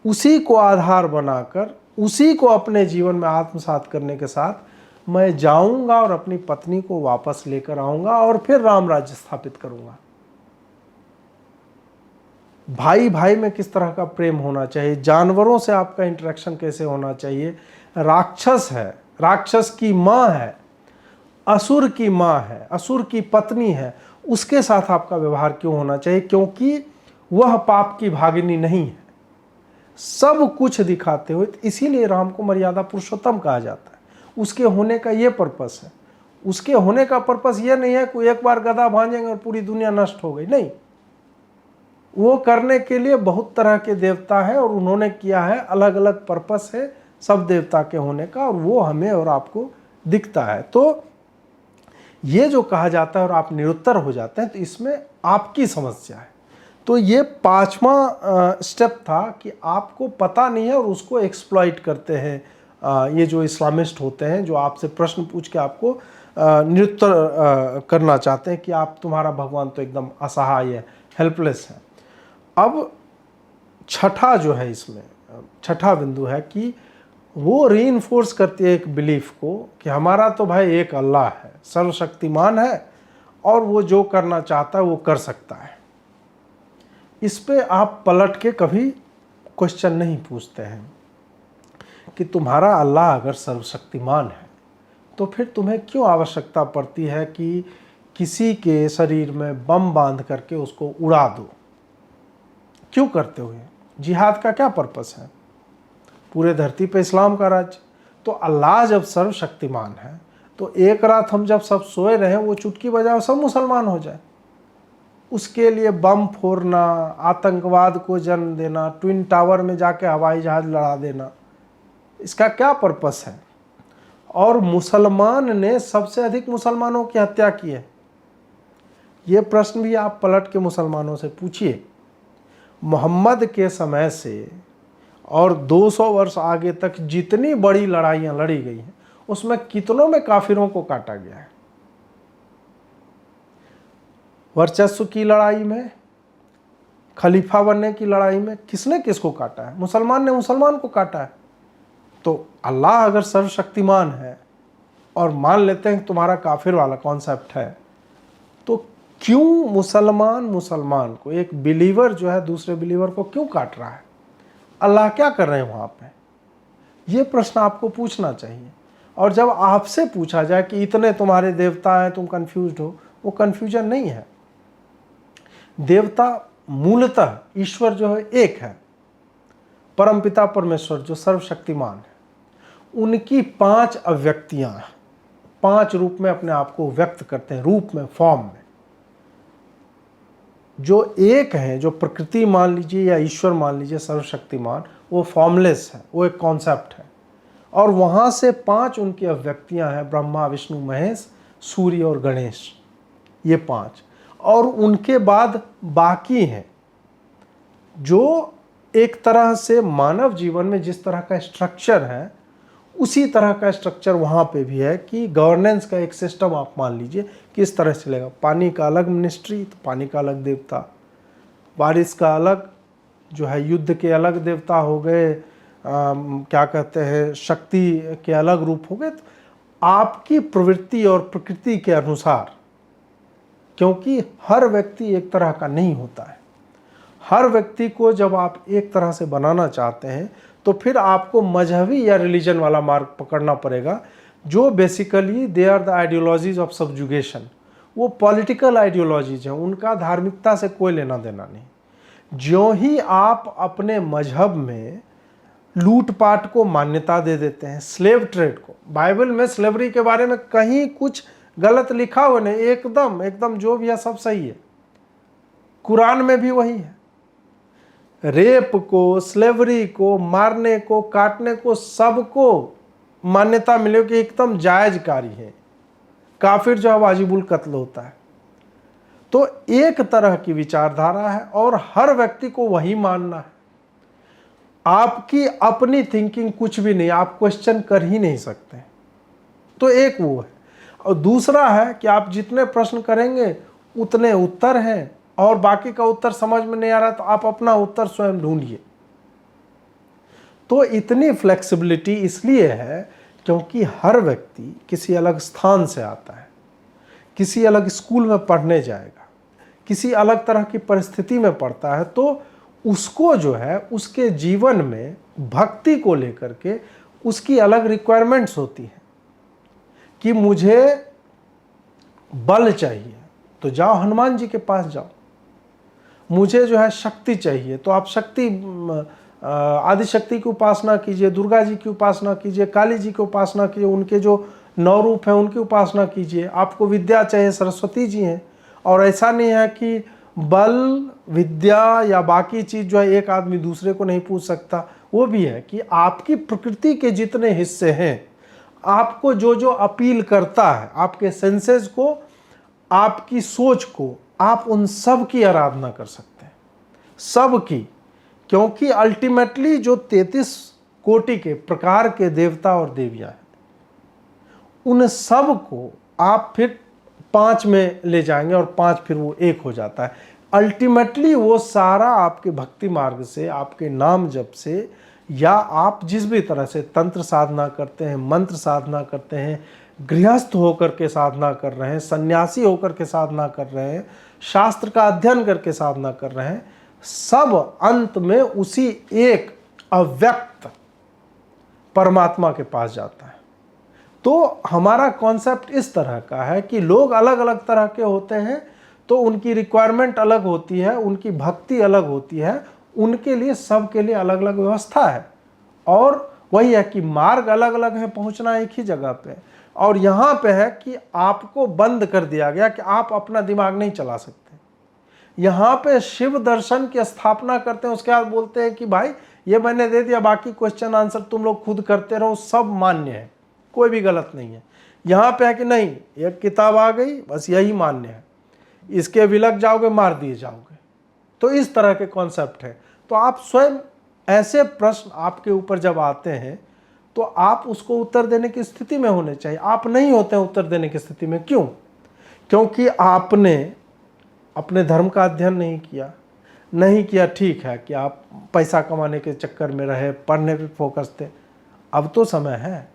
उसी को आधार बनाकर, उसी को अपने जीवन में आत्मसात करने के साथ मैं जाऊंगा और अपनी पत्नी को वापस लेकर आऊंगा और फिर राम राज्य स्थापित करूंगा। भाई भाई में किस तरह का प्रेम होना चाहिए, जानवरों से आपका इंटरेक्शन कैसे होना चाहिए, राक्षस है, राक्षस की माँ है, असुर की माँ है, असुर की पत्नी है, उसके साथ आपका व्यवहार क्यों होना चाहिए, क्योंकि वह पाप की भागिनी नहीं है। सब कुछ दिखाते हुए, इसीलिए राम को मर्यादा पुरुषोत्तम कहा जाता है। उसके होने का ये पर्पस है। उसके होने का पर्पस ये नहीं है कि एक बार गदा भांजेंगे और पूरी दुनिया नष्ट हो गई, नहीं। वो करने के लिए बहुत तरह के देवता है और उन्होंने किया है, अलग अलग पर्पस है सब देवता के होने का, और वो हमें और आपको दिखता है। तो ये जो कहा जाता है और आप निरुत्तर हो जाते हैं, तो इसमें आपकी समस्या है। तो ये 5वां स्टेप था कि आपको पता नहीं है और उसको एक्सप्लॉइट करते हैं ये जो इस्लामिस्ट होते हैं, जो आपसे प्रश्न पूछ के आपको निरुत्तर करना चाहते हैं कि आप, तुम्हारा भगवान तो एकदम असहाय है, हेल्पलेस है। अब छठा जो है, इसमें छठा बिंदु है कि वो रीइंफोर्स करती है एक बिलीफ को कि हमारा तो भाई एक अल्लाह है, सर्वशक्तिमान है, और वो जो करना चाहता है वो कर सकता है। इस पे आप पलट के कभी क्वेश्चन नहीं पूछते हैं कि तुम्हारा अल्लाह अगर सर्वशक्तिमान है तो फिर तुम्हें क्यों आवश्यकता पड़ती है कि किसी के शरीर में बम बांध करके उसको उड़ा दो। क्यों करते हुए? जिहाद का क्या पर्पस है? पूरे धरती पे इस्लाम का राज्य। तो अल्लाह जब सर्वशक्तिमान है तो एक रात हम जब सब सोए रहे, वो चुटकी बजाओ सब मुसलमान हो जाए, उसके लिए बम फोड़ना, आतंकवाद को जन्म देना, ट्विन टावर में जाके हवाई जहाज लड़ा देना, इसका क्या पर्पस है? और मुसलमान ने सबसे अधिक मुसलमानों की हत्या की है। ये प्रश्न भी आप पलट के मुसलमानों से पूछिए। मोहम्मद के समय से और 200 वर्ष आगे तक जितनी बड़ी लड़ाइयाँ लड़ी गई हैं, उसमें कितनों में काफिरों को काटा गया है। वर्चस्व की लड़ाई में, खलीफा बनने की लड़ाई में किसने किसको काटा है? मुसलमान ने मुसलमान को काटा है। तो अल्लाह अगर सर्वशक्तिमान है और मान लेते हैं तुम्हारा काफिर वाला कॉन्सेप्ट है, तो क्यों मुसलमान को, एक बिलीवर जो है दूसरे बिलीवर को क्यों काट रहा है? अल्लाह क्या कर रहे हैं वहाँ पे? ये प्रश्न आपको पूछना चाहिए। और जब आपसे पूछा जाए कि इतने तुम्हारे देवता हैं, तुम कंफ्यूज्ड हो, वो कंफ्यूजन नहीं है। देवता मूलतः ईश्वर जो है एक है, परमपिता परमेश्वर जो सर्वशक्तिमान है। उनकी 5 अव्यक्तियां, 5 रूप में अपने आप को व्यक्त करते हैं, रूप में, फॉर्म में। जो एक है, जो प्रकृति मान लीजिए या ईश्वर मान लीजिए सर्वशक्तिमान, वो फॉर्मलेस है, वो एक कॉन्सेप्ट है। और वहाँ से 5 उनकी अव्यक्तियां हैं, ब्रह्मा, विष्णु, महेश, सूर्य और गणेश, ये 5। और उनके बाद बाकी हैं जो एक तरह से मानव जीवन में जिस तरह का स्ट्रक्चर है, उसी तरह का स्ट्रक्चर वहाँ पे भी है कि गवर्नेंस का एक सिस्टम आप मान लीजिए किस तरह से चलेगा। पानी का अलग मिनिस्ट्री, तो पानी का अलग देवता, बारिश का अलग जो है, युद्ध के अलग देवता हो गए, क्या कहते हैं, शक्ति के अलग रूप हो गए। तो आपकी प्रवृत्ति और प्रकृति के अनुसार, क्योंकि हर व्यक्ति एक तरह का नहीं होता है, हर व्यक्ति को जब आप एक तरह से बनाना चाहते हैं तो फिर आपको मजहबी या रिलीजन वाला मार्ग पकड़ना पड़ेगा, जो basically they are the ideologies of subjugation. वो पॉलिटिकल आइडियोलॉजीज हैं, उनका धार्मिकता से कोई लेना देना नहीं। ज्यों ही आप अपने मजहब में लूटपाट को मान्यता दे देते हैं, स्लेव ट्रेड को, बाइबल में स्लेवरी के बारे में कहीं कुछ गलत लिखा हुआ नहीं, एकदम जो भी है सब सही है। कुरान में भी वही है। रेप को, स्लेवरी को, मारने को, काटने को, सबको मान्यता मिले कि एकदम जायज कार्य है, काफिर जो है वाजिबुल कत्ल होता है। तो एक तरह की विचारधारा है और हर व्यक्ति को वही मानना है। आपकी अपनी थिंकिंग कुछ भी नहीं, आप क्वेश्चन कर ही नहीं सकते। तो एक वो है, और दूसरा है कि आप जितने प्रश्न करेंगे उतने उत्तर हैं, और बाकी का उत्तर समझ में नहीं आ रहा तो आप अपना उत्तर स्वयं ढूंढिए। तो इतनी फ्लेक्सिबिलिटी इसलिए है क्योंकि हर व्यक्ति किसी अलग स्थान से आता है, किसी अलग स्कूल में पढ़ने जाएगा, किसी अलग तरह की परिस्थिति में पढ़ता है, तो उसको जो है उसके जीवन में भक्ति को लेकर के उसकी अलग रिक्वायरमेंट्स होती हैं कि मुझे बल चाहिए तो जाओ हनुमान जी के पास जाओ, मुझे जो है शक्ति चाहिए तो आप शक्ति आदि शक्ति की उपासना कीजिए, दुर्गा जी की उपासना कीजिए, काली जी की उपासना कीजिए, उनके जो 9 रूप हैं उनकी उपासना कीजिए। आपको विद्या चाहिए, सरस्वती जी हैं। और ऐसा नहीं है कि बल, विद्या या बाकी चीज़ जो है एक आदमी दूसरे को नहीं पूछ सकता, वो भी है कि आपकी प्रकृति के जितने हिस्से हैं, आपको जो जो अपील करता है, आपके सेंसेस को, आपकी सोच को, आप उन सब की आराधना कर सकते हैं, सब की। क्योंकि अल्टीमेटली जो 33 कोटि के प्रकार के देवता और देवियां हैं, उन सब को आप फिर 5 में ले जाएंगे और 5 फिर वो एक हो जाता है। अल्टीमेटली वो सारा आपके भक्ति मार्ग से, आपके नाम जप से, या आप जिस भी तरह से तंत्र साधना करते हैं, मंत्र साधना करते हैं, गृहस्थ होकर के साधना कर रहे हैं, सन्यासी होकर के साधना कर रहे हैं, शास्त्र का अध्ययन करके साधना कर रहे हैं, सब अंत में उसी एक अव्यक्त परमात्मा के पास जाता है। तो हमारा कॉन्सेप्ट इस तरह का है कि लोग अलग अलग तरह के होते हैं, तो उनकी रिक्वायरमेंट अलग होती है, उनकी भक्ति अलग होती है, उनके लिए सबके लिए अलग अलग व्यवस्था है। और वही है कि मार्ग अलग अलग है, पहुंचना एक ही जगह पे। और यहाँ पे है कि आपको बंद कर दिया गया कि आप अपना दिमाग नहीं चला सकते। यहाँ पे शिव दर्शन की स्थापना करते हैं, उसके बाद बोलते हैं कि भाई ये मैंने दे दिया, बाकी क्वेश्चन आंसर तुम लोग खुद करते रहो, सब मान्य है, कोई भी गलत नहीं है। यहाँ पे है कि नहीं, एक किताब आ गई, बस यही मान्य है, इसके विलग जाओगे मार दिए जाओगे। तो इस तरह के कॉन्सेप्ट है। तो आप स्वयं ऐसे प्रश्न आपके ऊपर जब आते हैं तो आप उसको उत्तर देने की स्थिति में होने चाहिए। आप नहीं होते हैं उत्तर देने की स्थिति में, क्यों? क्योंकि आपने अपने धर्म का अध्ययन नहीं किया। ठीक है कि आप पैसा कमाने के चक्कर में रहे, पढ़ने पे फोकस थे। अब तो समय है,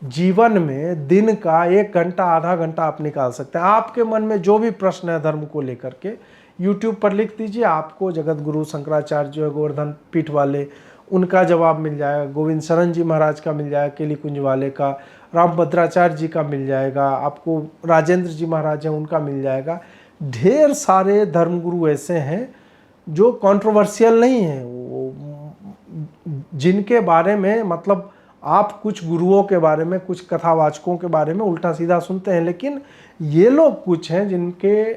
जीवन में दिन का 1 घंटा, आधा घंटा आप निकाल सकते हैं। आपके मन में जो भी प्रश्न है धर्म को लेकर के, यूट्यूब पर लिख दीजिए, आपको जगत गुरु शंकराचार्य जो है गोवर्धन पीठ वाले, उनका जवाब मिल जाएगा, गोविंद शरण जी महाराज का मिल जाएगा, केली कुंज वाले का, रामभद्राचार्य जी का मिल जाएगा, आपको राजेंद्र जी महाराज हैं उनका मिल जाएगा। ढेर सारे धर्मगुरु ऐसे हैं जो कंट्रोवर्शियल नहीं हैं, वो जिनके बारे में मतलब आप कुछ गुरुओं के बारे में, कुछ कथावाचकों के बारे में उल्टा सीधा सुनते हैं, लेकिन ये लोग कुछ हैं जिनके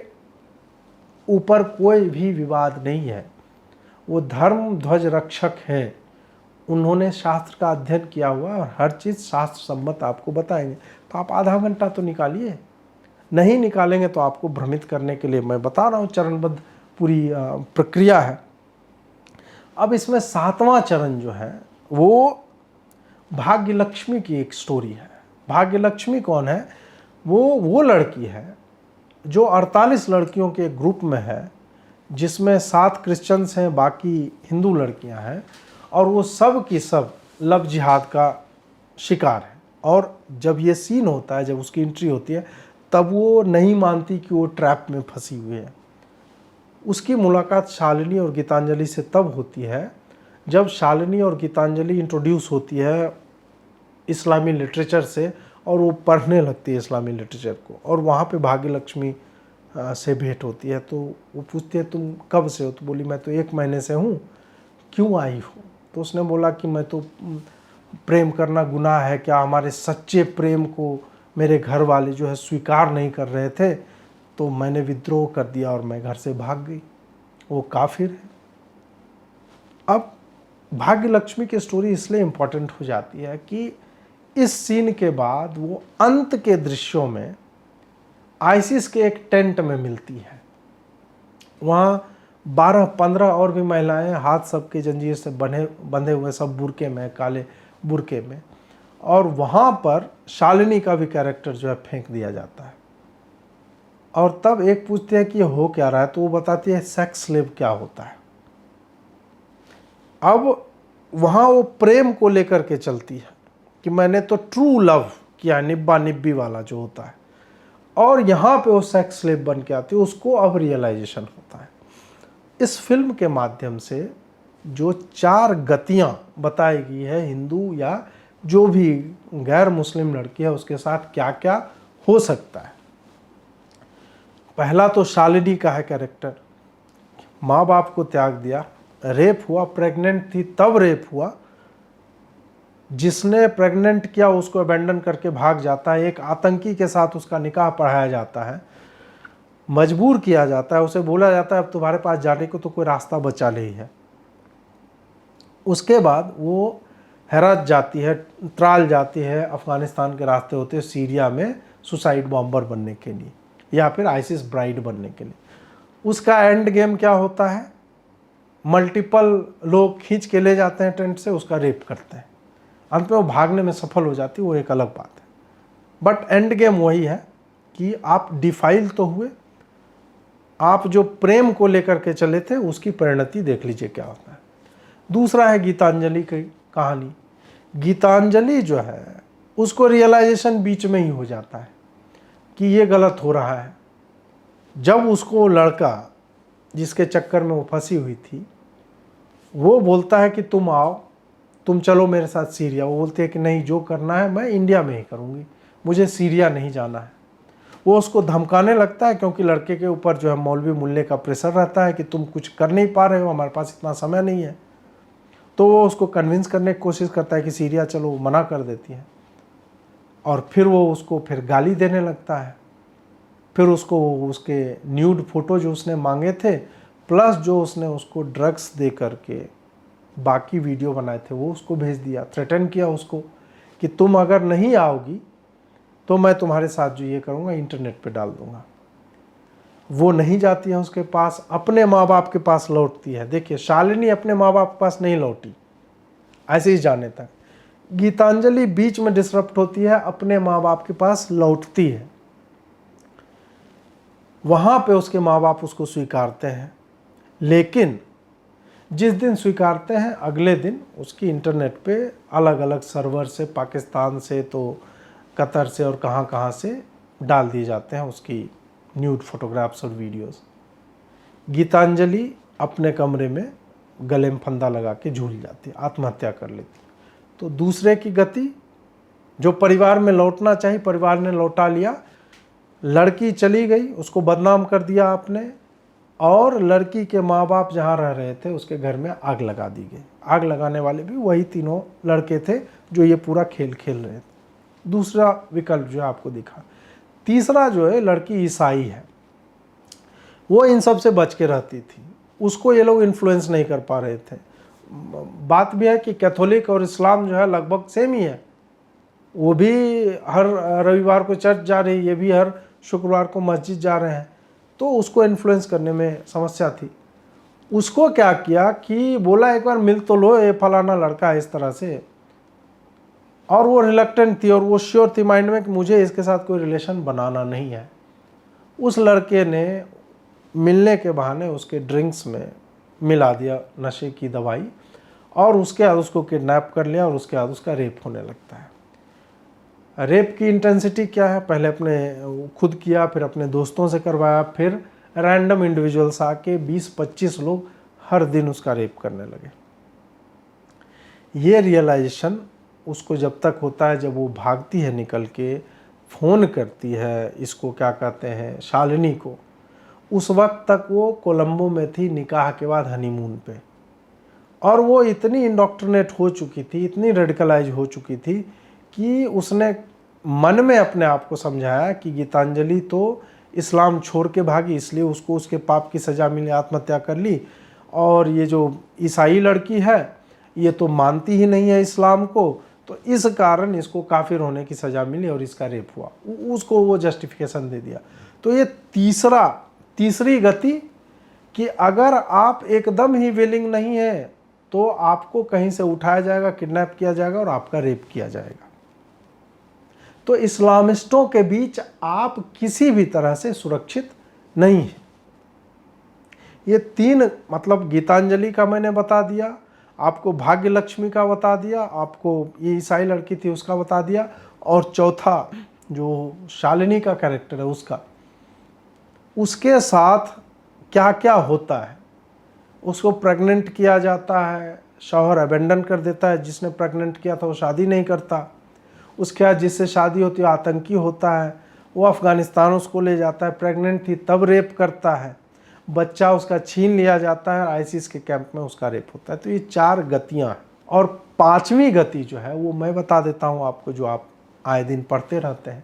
ऊपर कोई भी विवाद नहीं है। वो धर्म ध्वज रक्षक हैं, उन्होंने शास्त्र का अध्ययन किया हुआ और हर चीज़ शास्त्र सम्मत आपको बताएंगे। तो आप आधा घंटा तो निकालिए, नहीं निकालेंगे तो आपको भ्रमित करने के लिए मैं बता रहा हूँ, चरणबद्ध पूरी प्रक्रिया है। अब इसमें 7वां चरण जो है वो भाग्य लक्ष्मी की एक स्टोरी है। भाग्य लक्ष्मी कौन है? वो लड़की है जो 48 लड़कियों के ग्रुप में है, जिसमें 7 क्रिश्चियंस हैं, बाकी हिंदू लड़कियां हैं, और वो सब की सब लव जिहाद का शिकार है। और जब ये सीन होता है, जब उसकी एंट्री होती है, तब वो नहीं मानती कि वो ट्रैप में फंसी हुई है। उसकी मुलाकात शालिनी और गीतांजलि से तब होती है जब शालिनी और गीतांजलि इंट्रोड्यूस होती है इस्लामी लिटरेचर से, और वो पढ़ने लगती है इस्लामी लिटरेचर को, और वहाँ पे भाग्य लक्ष्मी से भेंट होती है। तो वो पूछती है तुम कब से हो? तो बोली मैं तो 1 महीने से हूँ, क्यों आई हो? तो उसने बोला कि मैं तो प्रेम करना गुनाह है क्या? हमारे सच्चे प्रेम को मेरे घर वाले जो है स्वीकार नहीं कर रहे थे, तो मैंने विद्रोह कर दिया और मैं घर से भाग गई। वो काफिर है। अब भाग्य लक्ष्मी की स्टोरी इसलिए इम्पोर्टेंट हो जाती है कि इस सीन के बाद वो अंत के दृश्यों में आइसिस के एक टेंट में मिलती है। वहाँ 12-15 और भी महिलाएं, हाथ सबके जंजीर से बंधे हुए, सब बुरके में, काले बुरके में, और वहाँ पर शालिनी का भी कैरेक्टर जो है फेंक दिया जाता है। और तब एक पूछते हैं कि ये हो क्या रहा है, तो वो बताती है सेक्स स्लेव क्या होता है। अब वहाँ वो प्रेम को लेकर के चलती है कि मैंने तो ट्रू लव किया, निब्बा निब्बी वाला जो होता है, और यहाँ पे वो सेक्स स्लेव बन के आती है, उसको अब रियलाइजेशन होता है। इस फिल्म के माध्यम से जो 4 गतियाँ बताई गई है, हिंदू या जो भी गैर मुस्लिम लड़की है उसके साथ क्या क्या हो सकता है। पहला तो शालिनी का है कैरेक्टर, माँ बाप को त्याग दिया, रेप हुआ, प्रेग्नेंट थी तब रेप हुआ, जिसने प्रेग्नेंट किया उसको अबेंडन करके भाग जाता है, एक आतंकी के साथ उसका निकाह पढ़ाया जाता है, मजबूर किया जाता है, उसे बोला जाता है अब तुम्हारे पास जाने को तो कोई रास्ता बचा नहीं है। उसके बाद वो हेरत जाती है, त्राल जाती है, अफ़गानिस्तान के रास्ते होते सीरिया में सुसाइड बॉम्बर बनने के लिए या फिर आइसिस ब्राइड बनने के लिए। उसका एंड गेम क्या होता है, मल्टीपल लोग खींच के ले जाते हैं टेंट से, उसका रेप करते हैं, अंत में वो भागने में सफल हो जाती है, वो एक अलग बात है। बट एंड गेम वही है कि आप डिफाइल तो हुए, आप जो प्रेम को लेकर के चले थे उसकी परिणति देख लीजिए क्या होता है। दूसरा है गीतांजलि की कहानी। गीतांजलि जो है उसको रियलाइजेशन बीच में ही हो जाता है कि ये गलत हो रहा है। जब उसको लड़का जिसके चक्कर में वो फंसी हुई थी वो बोलता है कि तुम आओ, तुम चलो मेरे साथ सीरिया, वो बोलती है कि नहीं, जो करना है मैं इंडिया में ही करूँगी, मुझे सीरिया नहीं जाना है। वो उसको धमकाने लगता है क्योंकि लड़के के ऊपर जो है मौलवी मुल्ले का प्रेशर रहता है कि तुम कुछ कर नहीं पा रहे हो, हमारे पास इतना समय नहीं है। तो वो उसको कन्विंस करने की कोशिश करता है कि सीरिया चलो, वो मना कर देती है। और फिर वो उसको फिर गाली देने लगता है, फिर उसको उसके न्यूड फोटो जो उसने मांगे थे प्लस जो उसने उसको ड्रग्स दे करके बाकी वीडियो बनाए थे वो उसको भेज दिया, थ्रेटन किया उसको कि तुम अगर नहीं आओगी तो मैं तुम्हारे साथ जो ये करूँगा इंटरनेट पे डाल दूँगा। वो नहीं जाती है उसके पास, अपने माँ बाप के पास लौटती है। देखिए, शालिनी अपने माँ बाप के पास नहीं लौटी ऐसे ही जाने तक, गीतांजलि बीच में डिसरप्ट होती है, अपने माँ बाप के पास लौटती है। वहाँ पे उसके माँ बाप उसको स्वीकारते हैं, लेकिन जिस दिन स्वीकारते हैं अगले दिन उसकी इंटरनेट पे अलग अलग सर्वर से, पाकिस्तान से तो कतर से और कहाँ कहाँ से डाल दिए जाते हैं उसकी न्यूड फोटोग्राफ्स और वीडियोस। गीतांजलि अपने कमरे में गले में फंदा लगा के झूल जाती, आत्महत्या कर लेती। तो दूसरे की गति, जो परिवार में लौटना चाहिए परिवार ने लौटा लिया, लड़की चली गई, उसको बदनाम कर दिया आपने, और लड़की के माँ बाप जहाँ रह रहे थे उसके घर में आग लगा दी गई। आग लगाने वाले भी वही तीनों लड़के थे जो ये पूरा खेल खेल रहे थे। दूसरा विकल्प जो है आपको दिखा। तीसरा जो है, लड़की ईसाई है, वो इन सब से बच के रहती थी, उसको ये लोग इन्फ्लुएंस नहीं कर पा रहे थे। बात भी है कि कैथोलिक और इस्लाम जो है लगभग सेम ही है, वो भी हर रविवार को चर्च जा रही है, ये भी हर शुक्रवार को मस्जिद जा रहे हैं, तो उसको इन्फ्लुएंस करने में समस्या थी। उसको क्या किया कि बोला एक बार मिल तो लो, ये फलाना लड़का है इस तरह से, और वो रिलक्टेंट थी और वो श्योर थी माइंड में कि मुझे इसके साथ कोई रिलेशन बनाना नहीं है। उस लड़के ने मिलने के बहाने उसके ड्रिंक्स में मिला दिया नशे की दवाई, और उसके बाद उसको किडनैप कर लिया, और उसके बाद उसका रेप होने लगता है। रेप की इंटेंसिटी क्या है, पहले अपने खुद किया, फिर अपने दोस्तों से करवाया, फिर रैंडम इंडिविजुअल्स आके 20-25 लोग हर दिन उसका रेप करने लगे। ये रियलाइजेशन उसको जब तक होता है, जब वो भागती है निकल के, फ़ोन करती है इसको क्या कहते हैं शालिनी को, उस वक्त तक वो कोलंबो में थी निकाह के बाद हनीमून पे, और वो इतनी इंडोक्ट्रिनेट हो चुकी थी, इतनी रेडिकलाइज हो चुकी थी कि उसने मन में अपने आप को समझाया कि गीतांजलि तो इस्लाम छोड़ के भागी, इसलिए उसको उसके पाप की सज़ा मिली, आत्महत्या कर ली, और ये जो ईसाई लड़की है ये तो मानती ही नहीं है इस्लाम को, तो इस कारण इसको काफिर होने की सज़ा मिली और इसका रेप हुआ, उसको वो जस्टिफिकेशन दे दिया। तो ये तीसरी गति कि अगर आप एकदम ही विलिंग नहीं है तो आपको कहीं से उठाया जाएगा, किडनैप किया जाएगा और आपका रेप किया जाएगा। तो इस्लामिस्टों के बीच आप किसी भी तरह से सुरक्षित नहीं है। ये 3 मतलब गीतांजलि का मैंने बता दिया, आपको भाग्य लक्ष्मी का बता दिया, आपको ये ईसाई लड़की थी उसका बता दिया, और चौथा जो शालिनी का कैरेक्टर है उसका, उसके साथ क्या क्या होता है। उसको प्रेग्नेंट किया जाता है, शौहर अबेंडन कर देता है, जिसने प्रेग्नेंट किया था वो शादी नहीं करता। उसके बाद जिससे शादी होती है आतंकी होता है, वो अफ़गानिस्तान उसको ले जाता है, प्रेग्नेंट थी तब रेप करता है, बच्चा उसका छीन लिया जाता है, आईसिस के कैंप में उसका रेप होता है। तो ये 4 गतियाँ हैं। और 5वीं गति जो है वो मैं बता देता हूँ आपको, जो आप आए दिन पढ़ते रहते हैं,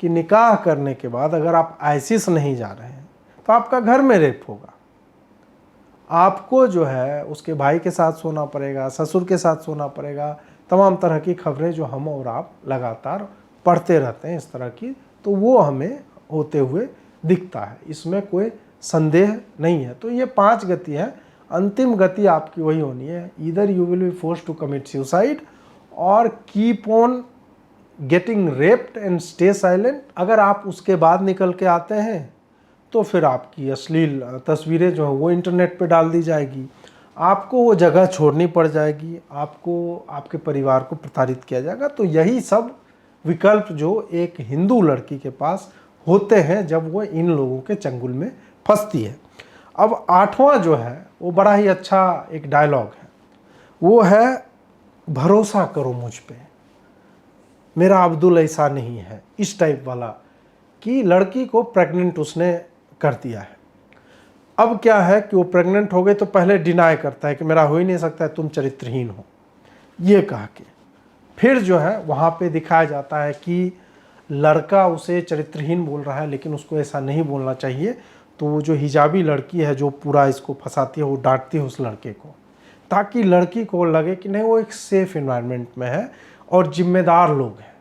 कि निकाह करने के बाद अगर आप आईसिस नहीं जा रहे हैं तो आपका घर में रेप होगा। आपको जो है उसके भाई के साथ सोना पड़ेगा, ससुर के साथ सोना पड़ेगा, तमाम तरह की खबरें जो हम और आप लगातार पढ़ते रहते हैं इस तरह की, तो वो हमें होते हुए दिखता है, इसमें कोई संदेह नहीं है। तो ये 5 गति है। अंतिम गति आपकी वही होनी है, either you will be forced to commit suicide और keep on getting raped and stay silent. अगर आप उसके बाद निकल के आते हैं तो फिर आपकी अश्लील तस्वीरें जो हैं वो इंटरनेट पे डाल दी जाएगी, आपको वो जगह छोड़नी पड़ जाएगी, आपको आपके परिवार को प्रताड़ित किया जाएगा। तो यही सब विकल्प जो एक हिंदू लड़की के पास होते हैं जब वो इन लोगों के चंगुल में फंसती है। अब 8वां जो है वो बड़ा ही अच्छा एक डायलॉग है, वो है भरोसा करो मुझ पे, मेरा अब्दुल ऐसा नहीं है, इस टाइप वाला, कि लड़की को प्रेग्नेंट उसने कर दिया है। अब क्या है कि वो प्रेग्नेंट हो गई तो पहले डिनाई करता है कि मेरा हो ही नहीं सकता है, तुम चरित्रहीन हो, ये कह के। फिर जो है वहाँ पे दिखाया जाता है कि लड़का उसे चरित्रहीन बोल रहा है, लेकिन उसको ऐसा नहीं बोलना चाहिए। तो वो जो हिजाबी लड़की है जो पूरा इसको फंसाती है, वो डांटती है उस लड़के को, ताकि लड़की को लगे कि नहीं वो एक सेफ इन्वायरमेंट में है और जिम्मेदार लोग हैं।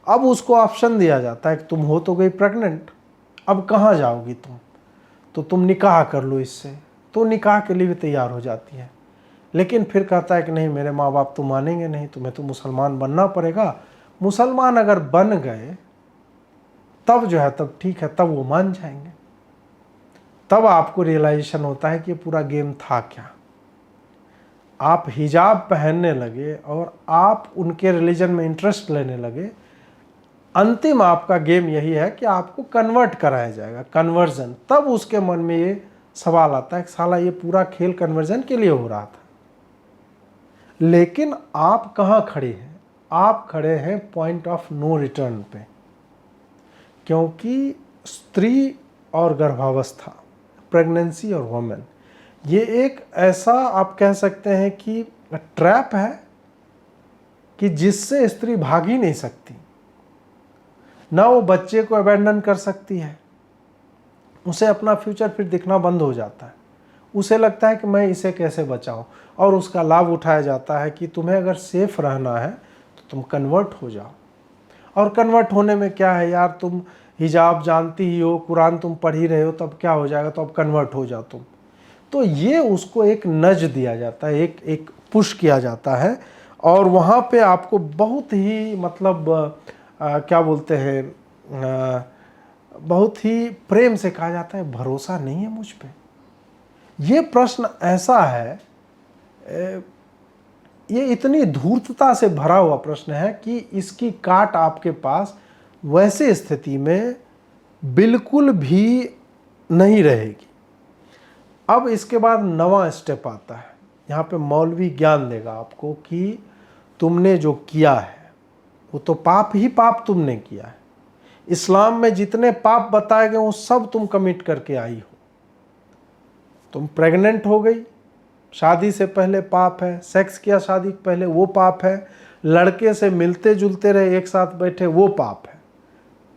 अब उसको ऑप्शन दिया जाता है कि तुम हो तो गई प्रेग्नेंट, अब कहाँ जाओगी तुम, तो तुम निकाह कर लो इससे। तो निकाह के लिए भी तैयार हो जाती है, लेकिन फिर कहता है कि नहीं मेरे माँ बाप तो मानेंगे नहीं, तुम्हें तो मुसलमान बनना पड़ेगा। मुसलमान अगर बन गए तब जो है तब ठीक है, तब वो मान जाएंगे। तब आपको रियलाइजेशन होता है कि ये पूरा गेम था क्या। आप हिजाब पहनने लगे और आप उनके रिलीजन में इंटरेस्ट लेने लगे। अंतिम आपका गेम यही है कि आपको कन्वर्ट कराया जाएगा, कन्वर्जन। तब उसके मन में ये सवाल आता है कि साला ये पूरा खेल कन्वर्जन के लिए हो रहा था। लेकिन आप कहाँ खड़े हैं? आप खड़े हैं पॉइंट ऑफ नो रिटर्न पे, क्योंकि स्त्री और गर्भावस्था, प्रेगनेंसी और वुमेन, ये एक ऐसा आप कह सकते हैं कि ट्रैप है कि जिससे स्त्री भाग ही नहीं सकती। ना वो बच्चे को अबैंडन कर सकती है, उसे अपना फ्यूचर फिर दिखना बंद हो जाता है। उसे लगता है कि मैं इसे कैसे बचाऊं, और उसका लाभ उठाया जाता है कि तुम्हें अगर सेफ रहना है तो तुम कन्वर्ट हो जाओ। और कन्वर्ट होने में क्या है यार, तुम हिजाब जानती ही हो, कुरान तुम पढ़ ही रहे हो, तब क्या हो जाएगा, तो अब कन्वर्ट हो जाओ तुम। तो ये उसको एक नज दिया जाता है, एक पुश किया जाता है। और वहाँ पे आपको बहुत ही मतलब क्या बोलते हैं, बहुत ही प्रेम से कहा जाता है भरोसा नहीं है मुझ पे। ये प्रश्न ऐसा है, ये इतनी धूर्तता से भरा हुआ प्रश्न है कि इसकी काट आपके पास वैसे स्थिति में बिल्कुल भी नहीं रहेगी। अब इसके बाद 9वां स्टेप आता है। यहाँ पे मौलवी ज्ञान देगा आपको कि तुमने जो किया है वो तो पाप ही पाप तुमने किया है। इस्लाम में जितने पाप बताए गए वो सब तुम कमिट करके आई हो। तुम प्रेग्नेंट हो गई, शादी से पहले पाप है, सेक्स किया शादी के पहले वो पाप है, लड़के से मिलते जुलते रहे, एक साथ बैठे वो पाप है,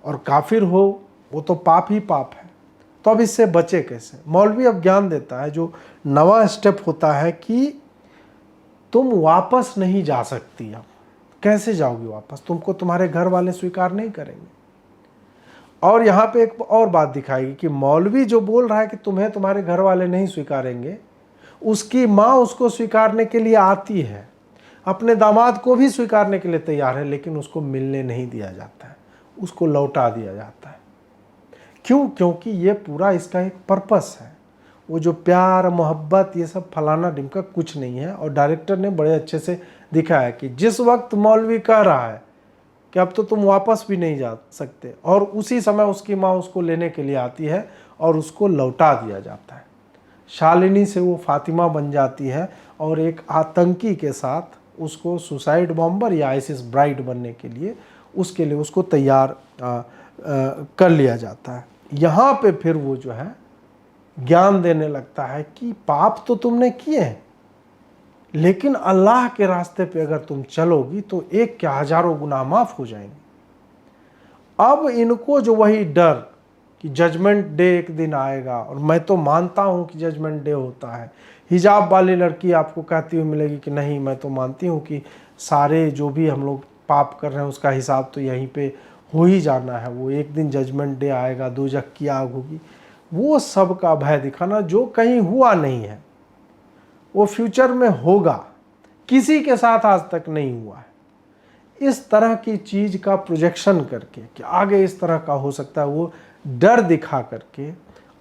और काफिर हो वो तो पाप ही पाप है। तो अब इससे बचे कैसे? मौलवी अब ज्ञान देता है, जो 9वां स्टेप होता है कि तुम वापस नहीं जा सकती। अब कैसे जाओगी वापस? तुमको तुम्हारे घर वाले स्वीकार नहीं करेंगे। और यहाँ पे एक और बात दिखाएगी कि मौलवी जो बोल रहा है कि तुम्हें तुम्हारे घर वाले नहीं स्वीकारेंगे, उसकी माँ उसको स्वीकारने के लिए आती है, अपने दामाद को भी स्वीकारने के लिए तैयार है, लेकिन उसको मिलने नहीं दिया जाता है, उसको लौटा दिया जाता है। क्यों? क्योंकि ये पूरा इसका एक पर्पस है। वो जो प्यार मोहब्बत ये सब फलाना ढिमका कुछ नहीं है। और डायरेक्टर ने बड़े अच्छे से दिखाया कि जिस वक्त मौलवी कह रहा है कि अब तो तुम वापस भी नहीं जा सकते, और उसी समय उसकी माँ उसको लेने के लिए आती है और उसको लौटा दिया जाता है। शालिनी से वो फातिमा बन जाती है और एक आतंकी के साथ उसको सुसाइड बॉम्बर या आईसिस ब्राइड बनने के लिए उसके लिए उसको तैयार कर लिया जाता है। यहाँ पे फिर वो जो है ज्ञान देने लगता है कि पाप तो तुमने किए हैं, लेकिन अल्लाह के रास्ते पे अगर तुम चलोगी तो एक क्या हजारों गुनाह माफ हो जाएंगे। अब इनको जो वही डर कि जजमेंट डे एक दिन आएगा, और मैं तो मानता हूं कि जजमेंट डे होता है। हिजाब वाली लड़की आपको कहती हुई मिलेगी कि नहीं, मैं तो मानती हूं कि सारे जो भी हम लोग पाप कर रहे हैं उसका हिसाब तो यहीं पे हो ही जाना है, वो एक दिन जजमेंट डे आएगा, दोजख की आग होगी। वो सब का भय दिखाना जो कहीं हुआ नहीं है, वो फ्यूचर में होगा, किसी के साथ आज तक नहीं हुआ है। इस तरह की चीज का प्रोजेक्शन करके कि आगे इस तरह का हो सकता है, वो डर दिखा करके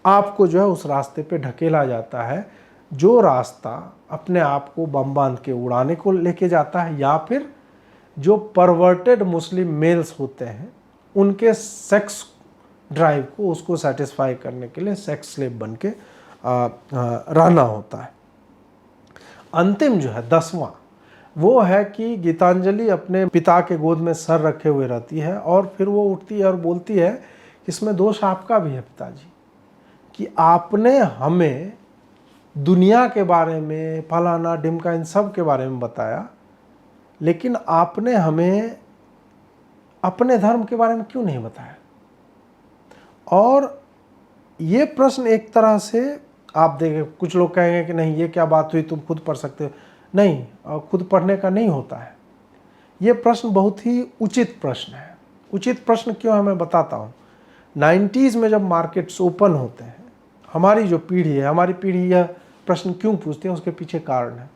आपको जो है उस रास्ते पे ढकेला जाता है, जो रास्ता अपने आप को बम बांध के उड़ाने को लेके जाता है, या फिर जो परवर्टेड मुस्लिम मेल्स होते हैं उनके सेक्स ड्राइव को उसको सेटिस्फाई करने के लिए सेक्स स्लेव बन के रहना होता है। अंतिम जो है 10वां वो है कि गीतांजलि अपने पिता के गोद में सर रखे हुए रहती है, और फिर वो उठती है और बोलती है कि इसमें दोष आपका भी है पिताजी, कि आपने हमें दुनिया के बारे में फलाना ढिमका इन सब के बारे में बताया, लेकिन आपने हमें अपने धर्म के बारे में क्यों नहीं बताया। और ये प्रश्न एक तरह से आप देखें, कुछ लोग कहेंगे कि नहीं ये क्या बात हुई, तुम खुद पढ़ सकते हो। नहीं, खुद पढ़ने का नहीं होता है। ये प्रश्न बहुत ही उचित प्रश्न है। उचित प्रश्न क्यों है मैं बताता हूँ। 90s में जब मार्केट्स ओपन होते हैं, हमारी जो पीढ़ी है, हमारी पीढ़ी यह प्रश्न क्यों पूछते हैं, उसके पीछे कारण है।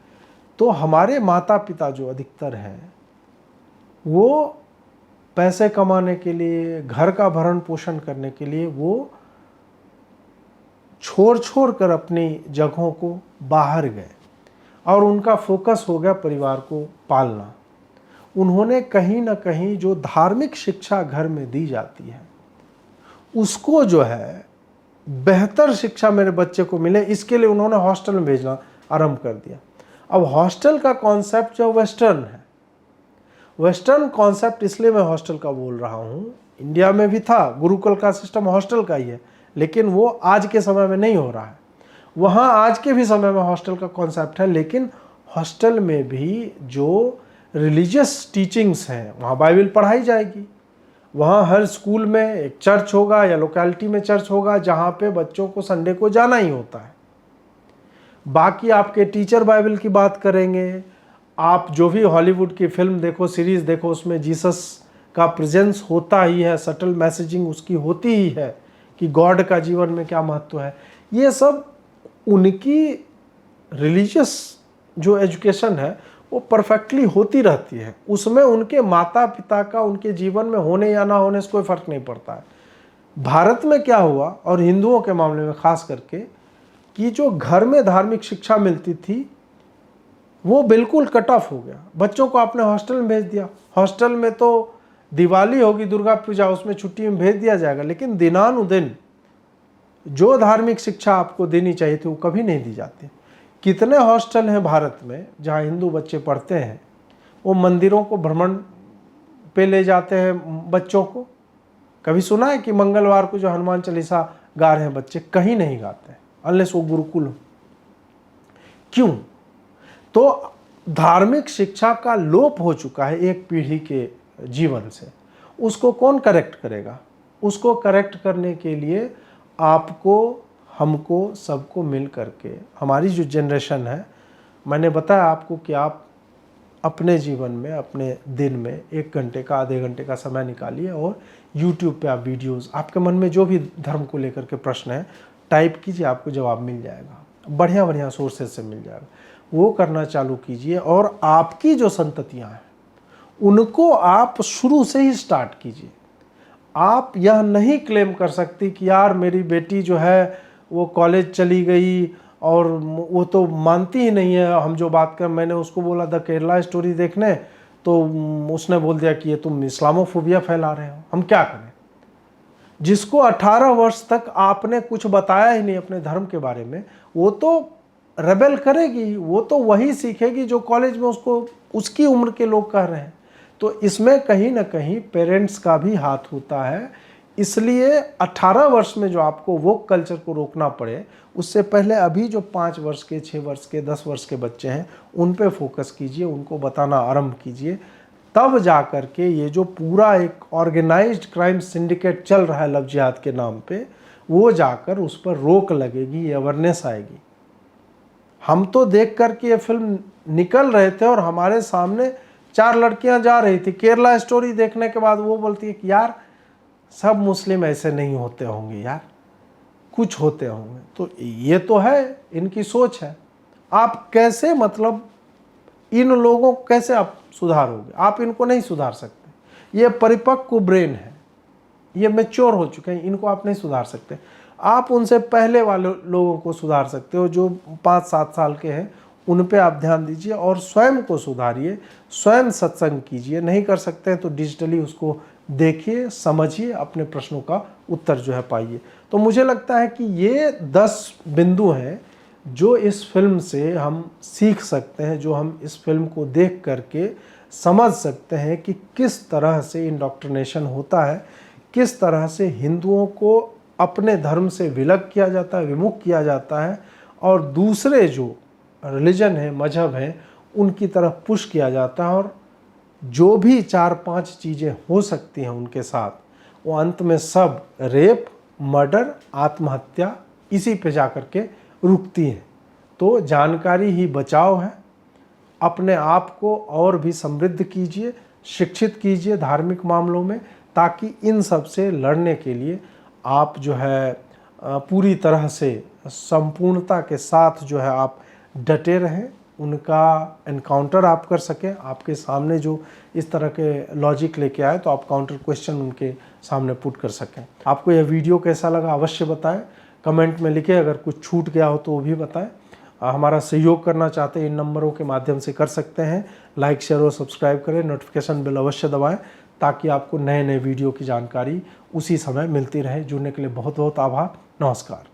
तो हमारे माता पिता जो अधिकतर हैं वो पैसे कमाने के लिए, घर का भरण पोषण करने के लिए वो छोड़ कर अपनी जगहों को बाहर गए, और उनका फोकस हो गया परिवार को पालना। उन्होंने कहीं ना कहीं जो धार्मिक शिक्षा घर में दी जाती है उसको जो है बेहतर शिक्षा मेरे बच्चे को मिले, इसके लिए उन्होंने हॉस्टल में भेजना आरंभ कर दिया। अब हॉस्टल का कॉन्सेप्ट जो वेस्टर्न है, वेस्टर्न कॉन्सेप्ट इसलिए मैं हॉस्टल का बोल रहा हूँ, इंडिया में भी था, गुरुकुल का सिस्टम हॉस्टल का ही है, लेकिन वो आज के समय में नहीं हो रहा है। वहाँ आज के भी समय में हॉस्टल का कॉन्सेप्ट है, लेकिन हॉस्टल में भी जो रिलीजियस टीचिंग्स हैं वहाँ बाइबल पढ़ाई जाएगी। वहाँ हर स्कूल में एक चर्च होगा या लोकेलिटी में चर्च होगा जहाँ पे बच्चों को संडे को जाना ही होता है। बाकी आपके टीचर बाइबल की बात करेंगे। आप जो भी हॉलीवुड की फिल्म देखो, सीरीज़ देखो, उसमें जीसस का प्रेजेंस होता ही है, सटल मैसेजिंग उसकी होती ही है कि गॉड का जीवन में क्या महत्व है। ये सब उनकी रिलीजियस जो एजुकेशन है वो परफेक्टली होती रहती है, उसमें उनके माता पिता का उनके जीवन में होने या ना होने से कोई फर्क नहीं पड़ता है। भारत में क्या हुआ, और हिंदुओं के मामले में खास करके, कि जो घर में धार्मिक शिक्षा मिलती थी वो बिल्कुल कट ऑफ हो गया। बच्चों को आपने हॉस्टल में भेज दिया, हॉस्टल में तो दिवाली होगी, दुर्गा पूजा, उसमें छुट्टी में भेज दिया जाएगा, लेकिन दिनानुदिन जो धार्मिक शिक्षा आपको देनी चाहिए थी वो कभी नहीं दी जाती। कितने हॉस्टल हैं भारत में जहाँ हिंदू बच्चे पढ़ते हैं, वो मंदिरों को भ्रमण पे ले जाते हैं बच्चों को। कभी सुना है कि मंगलवार को जो हनुमान चालीसा गा रहे हैं बच्चे? कहीं नहीं गाते हैं, अनलेस वो गुरुकुल हो। क्यों? तो धार्मिक शिक्षा का लोप हो चुका है एक पीढ़ी के जीवन से। उसको कौन करेक्ट करेगा? उसको करेक्ट करने के लिए आपको, हमको, सबको मिल करके, हमारी जो जनरेशन है, मैंने बताया आपको कि आप अपने जीवन में, अपने दिन में 1 घंटे का, आधे घंटे का समय निकालिए और YouTube पे आप वीडियोस, आपके मन में जो भी धर्म को लेकर के प्रश्न है टाइप कीजिए, आपको जवाब मिल जाएगा, बढ़िया बढ़िया सोर्सेज से मिल जाएगा। वो करना चालू कीजिए और आपकी जो संततियाँ हैं उनको आप शुरू से ही स्टार्ट कीजिए। आप यह नहीं क्लेम कर सकती कि यार मेरी बेटी जो है वो कॉलेज चली गई और वो तो मानती ही नहीं है हम जो बात कर। मैंने उसको बोला द केरला स्टोरी देखने, तो उसने बोल दिया कि ये तुम इस्लामोफोबिया फैला रहे हो। हम क्या करें? जिसको 18 वर्ष तक आपने कुछ बताया ही नहीं अपने धर्म के बारे में, वो तो रेबेल करेगी, वो तो वही सीखेगी जो कॉलेज में उसको उसकी उम्र के लोग कह रहे हैं। तो इसमें कहीं ना कहीं पेरेंट्स का भी हाथ होता है। इसलिए 18 वर्ष में जो आपको वो कल्चर को रोकना पड़े, उससे पहले अभी जो 5 वर्ष के, 6 वर्ष के, 10 वर्ष के बच्चे हैं उन पे फोकस कीजिए, उनको बताना आरंभ कीजिए। तब जा कर के ये जो पूरा एक ऑर्गेनाइज्ड क्राइम सिंडिकेट चल रहा है लव जिहाद के नाम पे, वो जाकर उस पर रोक लगेगी, अवेयरनेस आएगी। हम तो देख कर के ये फिल्म निकल रहे थे और हमारे सामने 4 लड़कियां जा रही थी, केरला स्टोरी देखने के बाद वो बोलती है कि यार सब मुस्लिम ऐसे नहीं होते होंगे, यार कुछ होते होंगे। तो ये तो है, इनकी सोच है। आप कैसे, मतलब इन लोगों को कैसे आप सुधारोगे? आप इनको नहीं सुधार सकते। ये परिपक्व ब्रेन है, ये मैच्योर हो चुके हैं, इनको आप नहीं सुधार सकते। आप उनसे पहले वाले लोगों को सुधार सकते हो, जो 5-7 साल के हैं, उन पे आप ध्यान दीजिए और स्वयं को सुधारिए, स्वयं सत्संग कीजिए। नहीं कर सकते हैं तो डिजिटली उसको देखिए, समझिए, अपने प्रश्नों का उत्तर जो है पाइए। तो मुझे लगता है कि ये 10 बिंदु हैं जो इस फिल्म से हम सीख सकते हैं, जो हम इस फिल्म को देख करके समझ सकते हैं कि किस तरह से इंडोक्ट्रिनेशन होता है, किस तरह से हिंदुओं को अपने धर्म से विलग किया जाता है, विमुख किया जाता है, और दूसरे जो रिलीजन है, मजहब है, उनकी तरफ पुश किया जाता है। और जो भी 4-5 चीज़ें हो सकती हैं उनके साथ, वो अंत में सब रेप, मर्डर, आत्महत्या, इसी पे जा कर के रुकती हैं। तो जानकारी ही बचाव है। अपने आप को और भी समृद्ध कीजिए, शिक्षित कीजिए धार्मिक मामलों में, ताकि इन सब से लड़ने के लिए आप जो है पूरी तरह से संपूर्णता के साथ जो है आप डटे रहें, उनका एनकाउंटर आप कर सकें। आपके सामने जो इस तरह के लॉजिक लेके आए तो आप काउंटर क्वेश्चन उनके सामने पुट कर सकें। आपको यह वीडियो कैसा लगा अवश्य बताएं, कमेंट में लिखें। अगर कुछ छूट गया हो तो वो भी बताएं। हमारा सहयोग करना चाहते हैं इन नंबरों के माध्यम से कर सकते हैं। लाइक, शेयर और सब्सक्राइब करें, नोटिफिकेशन बेल अवश्य दबाएं, ताकि आपको नए नए वीडियो की जानकारी उसी समय मिलती रहे। जुड़ने के लिए बहुत बहुत आभार। नमस्कार।